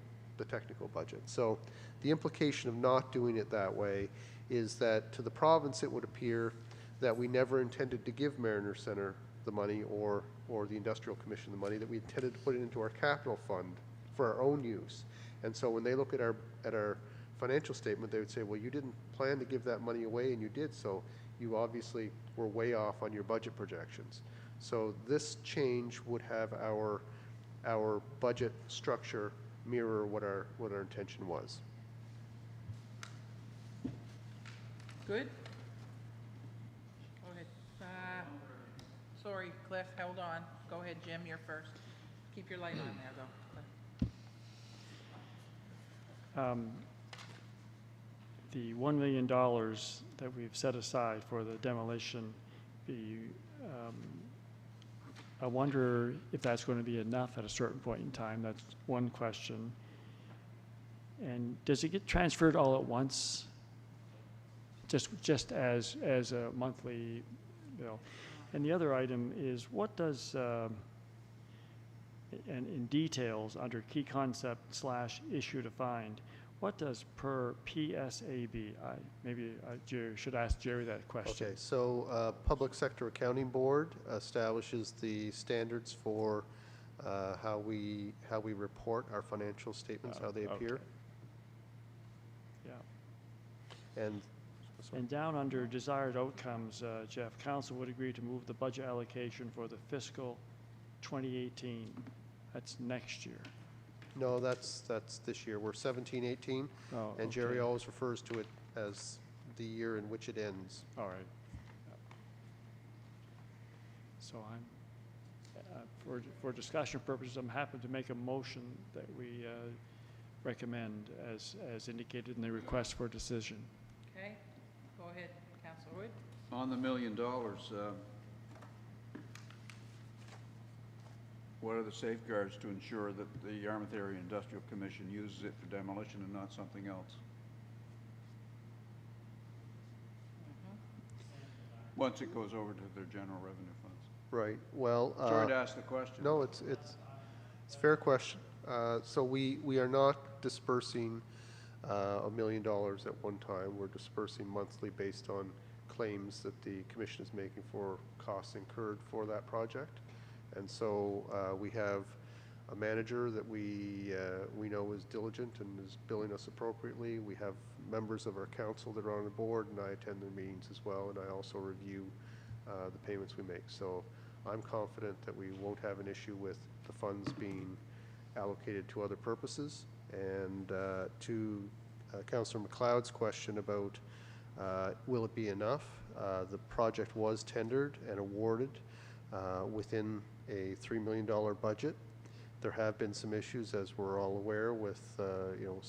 budget. So the implication of not doing it that way is that to the province it would appear that we never intended to give Mariner Center the money or the Industrial Commission the money, that we intended to put it into our capital fund for our own use. And so when they look at our financial statement, they would say, well, you didn't plan to give that money away, and you did, so you obviously were way off on your budget projections. So this change would have our budget structure mirror what our intention was. Good? Go ahead. Sorry, Cliff, hold on. Go ahead, Jim, you're first. Keep your light on there, though. The $1 million that we've set aside for the demolition, I wonder if that's going to be enough at a certain point in time. That's one question. And does it get transferred all at once? Just as a monthly bill? And the other item is, what does, and in details under key concept / issue defined, what does per PSAB? Maybe I should ask Jerry that question. Okay, so Public Sector Accounting Board establishes the standards for how we report our financial statements, how they appear. Okay. Yeah. And down under desired outcomes, Jeff, council would agree to move the budget allocation for the fiscal 2018. That's next year. No, that's this year. We're 17-18, and Jerry always refers to it as the year in which it ends. All right. So for discussion purposes, I'm happy to make a motion that we recommend as indicated in the request for decision. Okay, go ahead, Councilor Wood. On the $1 million, what are the safeguards to ensure that the Yarmouth Area Industrial Commission uses it for demolition and not something else? Once it goes over to their general revenue funds. Right. Well, sorry to ask the question. No, it's a fair question. So we are not dispersing $1 million at one time. We're dispersing monthly based on claims that the commission is making for costs incurred for that project. And so we have a manager that we know is diligent and is billing us appropriately. We have members of our council that are on the board, and I attend their meetings as well, and I also review the payments we make. So I'm confident that we won't have an issue with the funds being allocated to other purposes. And to Councillor McLeod's question about will it be enough, the project was tendered and awarded within a $3 million budget. There have been some issues, as we're all aware, with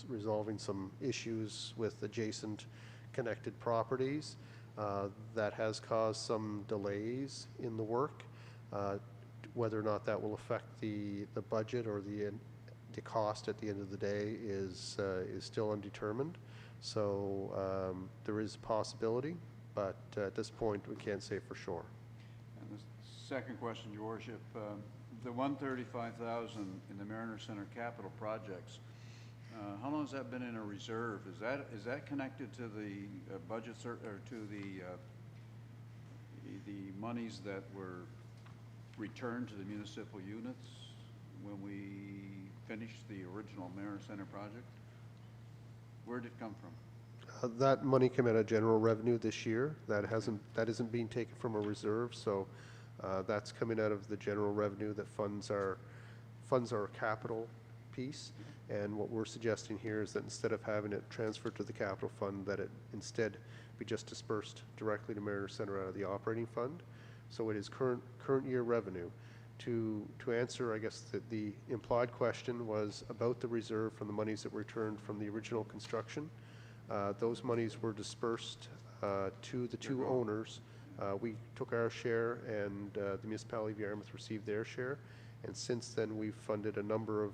resolving some issues with adjacent connected properties. That has caused some delays in the work. Whether or not that will affect the budget or the cost at the end of the day is still undetermined. So there is a possibility, but at this point we can't say for sure. And the second question, Your Worship, the $135,000 in the Mariner Center capital projects, how long has that been in a reserve? Is that connected to the budget or to the monies that were returned to the municipal units when we finished the original Mariner Center project? Where did it come from? That money came out of general revenue this year. That isn't being taken from a reserve, so that's coming out of the general revenue that funds our funds our capital piece. And what we're suggesting here is that instead of having it transferred to the capital fund, that it instead be just dispersed directly to Mariner Center out of the operating fund. So it is current year revenue. To answer, I guess, the implied question was about the reserve from the monies that were returned from the original construction. Those monies were dispersed to the two owners. We took our share, and the municipality of Yarmouth received their share. And since then, we've funded a number of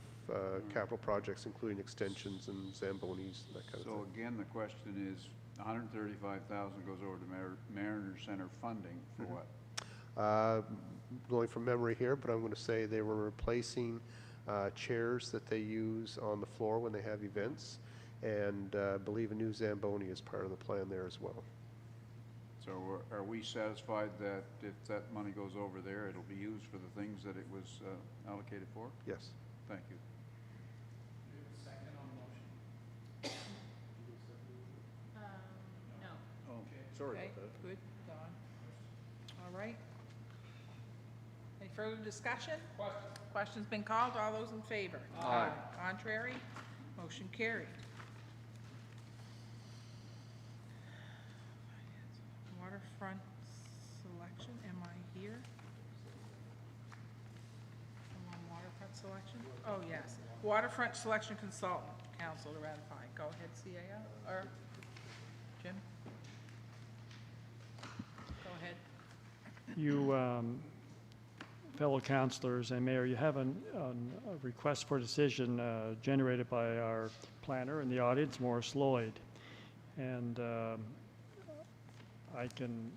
capital projects, including extensions and Zambonis and that kind of thing. So again, the question is, 135,000 goes over to Mariner Center funding for what? Going from memory here, but I'm going to say they were replacing chairs that they use on the floor when they have events, and I believe a new Zamboni is part of the plan there as well. So are we satisfied that if that money goes over there, it'll be used for the things that it was allocated for? Yes. Thank you. No. Oh, sorry Okay, about that. good, Don. All right. Any further discussion? Question's been called. All those in favor? Aye. Contrary? Motion carried. Waterfront selection, am I here? I'm on waterfront selection? Oh, yes. Waterfront selection consultant, council to ratify. Go ahead, CAO, or Jim? Go ahead. You, fellow councilors and mayor, you have a request for decision generated by our planner in the audience, Morris Lloyd. And I can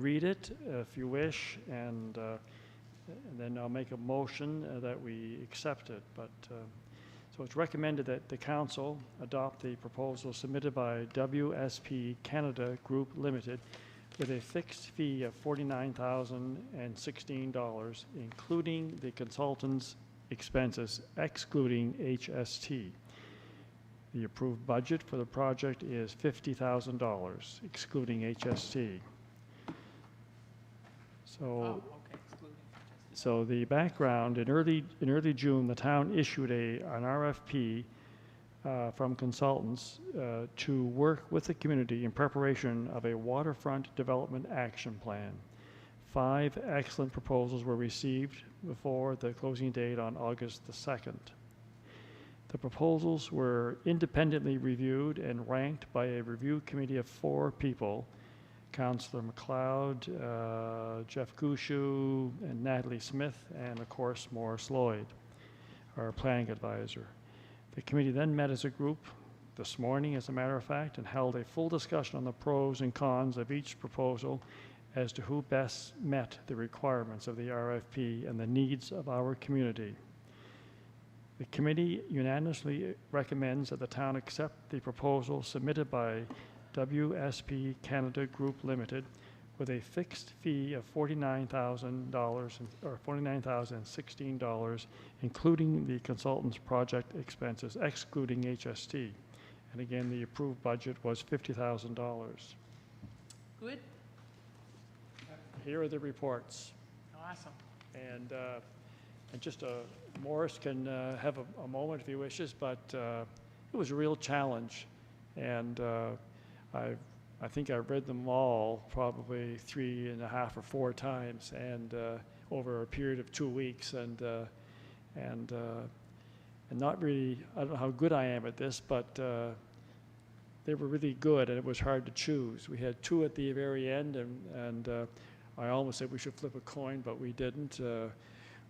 read it if you wish, and then I'll make a motion that we accept it. But so it's recommended that the council adopt the proposal submitted by WSP Canada Group Limited with a fixed fee of $49,016, including the consultant's expenses, excluding HST. The approved budget for the project is $50,000, excluding HST. So, so the background, in early June, the town issued an RFP from consultants to work with the community in preparation of a waterfront development action plan. 5 excellent proposals were received before the closing date on August the 2nd. The proposals were independently reviewed and ranked by a review committee of 4 people, Councillor McLeod, Jeff Gushu, and Natalie Smith, and of course Morris Lloyd, our planning advisor. The committee then met as a group this morning, as a matter of fact, and held a full discussion on the pros and cons of each proposal as to who best met the requirements of the RFP and the needs of our community. The committee unanimously recommends that the town accept the proposal submitted by WSP Canada Group Limited with a fixed fee of $49,000 or $49,016, including the consultant's project expenses, excluding HST. And again, the approved budget was $50,000. Good? Here are the reports. Awesome. And just Morris can have a moment if he wishes, but it was a real challenge. And I think I've read them all probably 3.5 or 4 times, and over a period of 2 weeks, and not really, I don't know how good I am at this, but they were really good, and it was hard to choose. We had 2 at the very end, and I almost said we should flip a coin, but we didn't.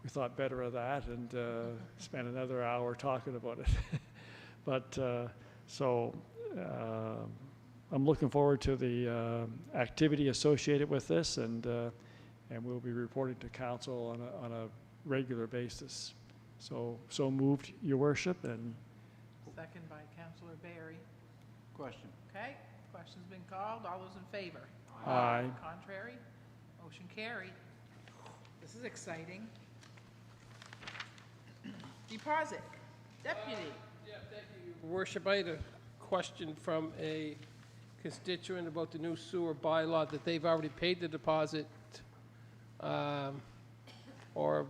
We thought better of that, and spent another hour talking about it. But I'm looking forward to the activity associated with this, and we'll be reporting to council on a regular basis. So moved, Your Worship, and Second by Councillor Barry. Question. Okay, question's been called. All those in favor? Aye. Contrary? Motion carried. This is exciting. Deposit. Deputy. Yeah, thank you, Your Worship. I had a question from a constituent about the new sewer bylaw, that they've already paid the deposit or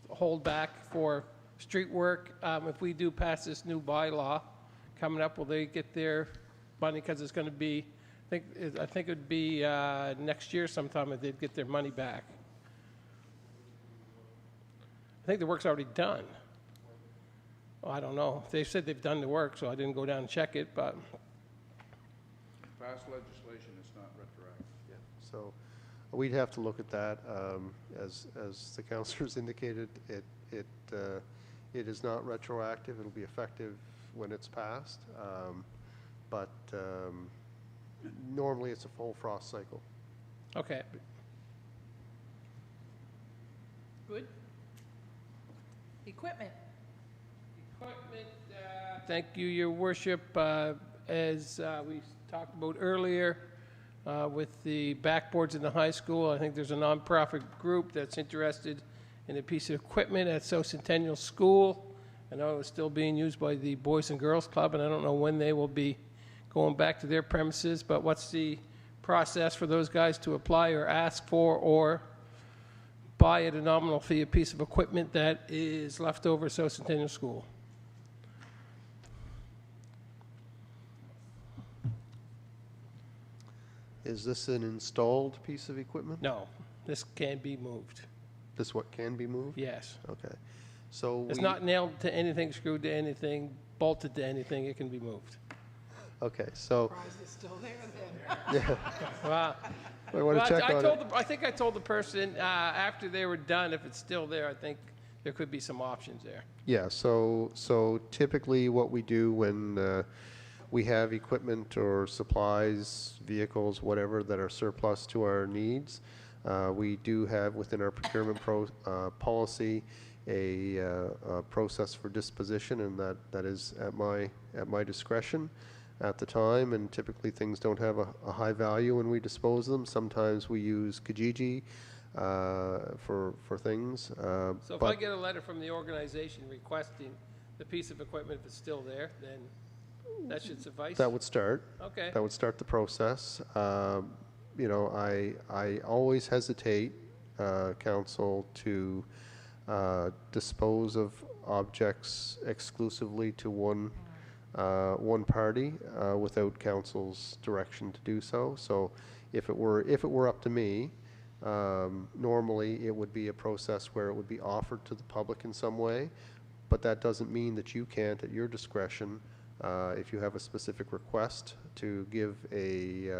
hold back for street work. If we do pass this new bylaw coming up, will they get their money? Because it's going to be, I think it would be next year sometime if they'd get their money back. I think the work's already done. Well, I don't know. They said they've done the work, so I didn't go down and check it, but Past legislation is not retroactive. Yeah, so we'd have to look at that. As the councillors indicated, it is not retroactive. It'll be effective when it's passed. But normally it's a full frost cycle. okay. Good. Equipment. Equipment, thank you, Your Worship. As we talked about earlier, with the backboards in the high school, I think there's a nonprofit group that's interested in a piece of equipment at South Centennial School. I know it's still being used by the Boys and Girls Club, and I don't know when they will be going back to their premises, but what's the process for those guys to apply or ask for or buy at a nominal fee a piece of equipment that is left over at South Centennial School? Is this an installed piece of equipment? No, this can be moved. This what can be moved? Yes. Okay. So It's we- not nailed to anything, screwed to anything, bolted to anything, it can be moved. Okay, so, Surprised it's still there then. yeah, Wow. I want to check on it. I think I told the person, after they were done, if it's still there, I think there could be some options there. Yeah, so typically what we do when we have equipment or supplies, vehicles, whatever, that are surplus to our needs, we do have within our procurement policy a process for disposition, and that is at my discretion at the time, and typically things don't have a high value when we dispose of them. Sometimes we use Kijiji for things. So if I get a letter from the organization requesting the piece of equipment, if it's still there, then that should suffice? That would start. Okay. That would start the process. You know, I always hesitate, council, to dispose of objects exclusively to one party without council's direction to do so. So if it were up to me, normally it would be a process where it would be offered to the public in some way, but that doesn't mean that you can't, at your discretion, if you have a specific request to give a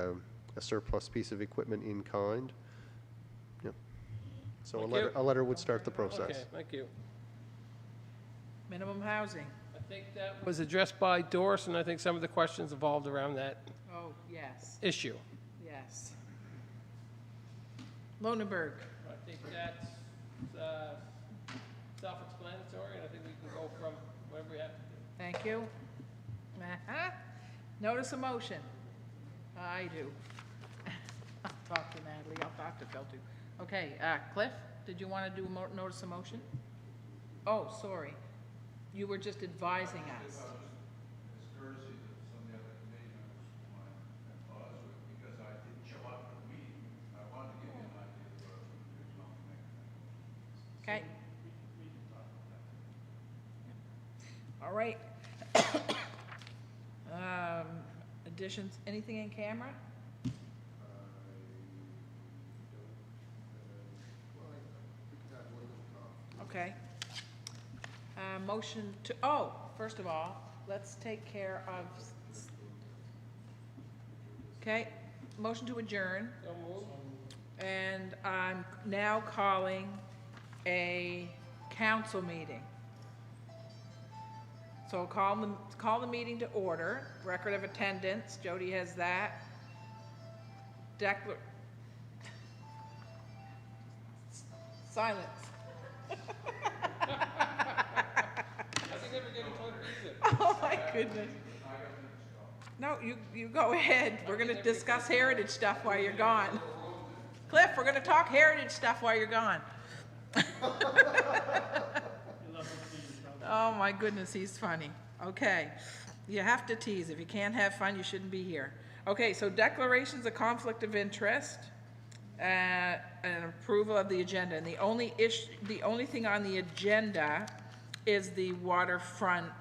surplus piece of equipment in kind. Yeah. So Thank you. a letter would start the process. Okay, thank you. Minimum housing. I think that was addressed by Doris, and I think some of the questions evolved around that Oh, yes, issue. yes. Lunenburg. I think that's self-explanatory, and I think we can go from wherever we have to do. Thank you. Notice of motion. I do. I'll talk to Natalie, I'll talk to Phil too. Okay, Cliff, did you want to do a notice of motion? Oh, sorry. You were just advising us. Okay. All right. Additions, anything in camera? Okay. Motion to, first of all, let's take care of, okay, motion to adjourn. And I'm now calling a council meeting. So call the meeting to order. Record of attendance, Jody has that. Silence. Oh, my goodness. No, you go ahead. We're going to discuss heritage stuff while you're gone. Cliff, we're going to talk heritage stuff while you're gone. Oh, my goodness, he's funny. Okay, you have to tease. If you can't have fun, you shouldn't be here. Okay, so declarations of conflict of interest and approval of the agenda. And the only thing on the agenda is the waterfront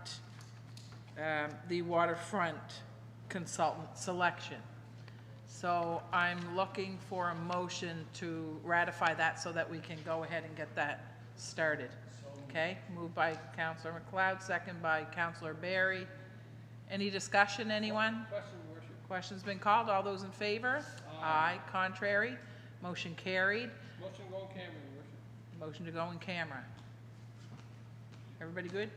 consultant selection. So I'm looking for a motion to ratify that so that we can go ahead and get that started. Okay, moved by Councillor McLeod, second by Councillor Barry. Any discussion, anyone? Question, Your Worship. Question's been called. All those in favor? Aye. Contrary? Motion carried. Motion to go in camera, Your Worship. Motion to go in camera. Everybody good?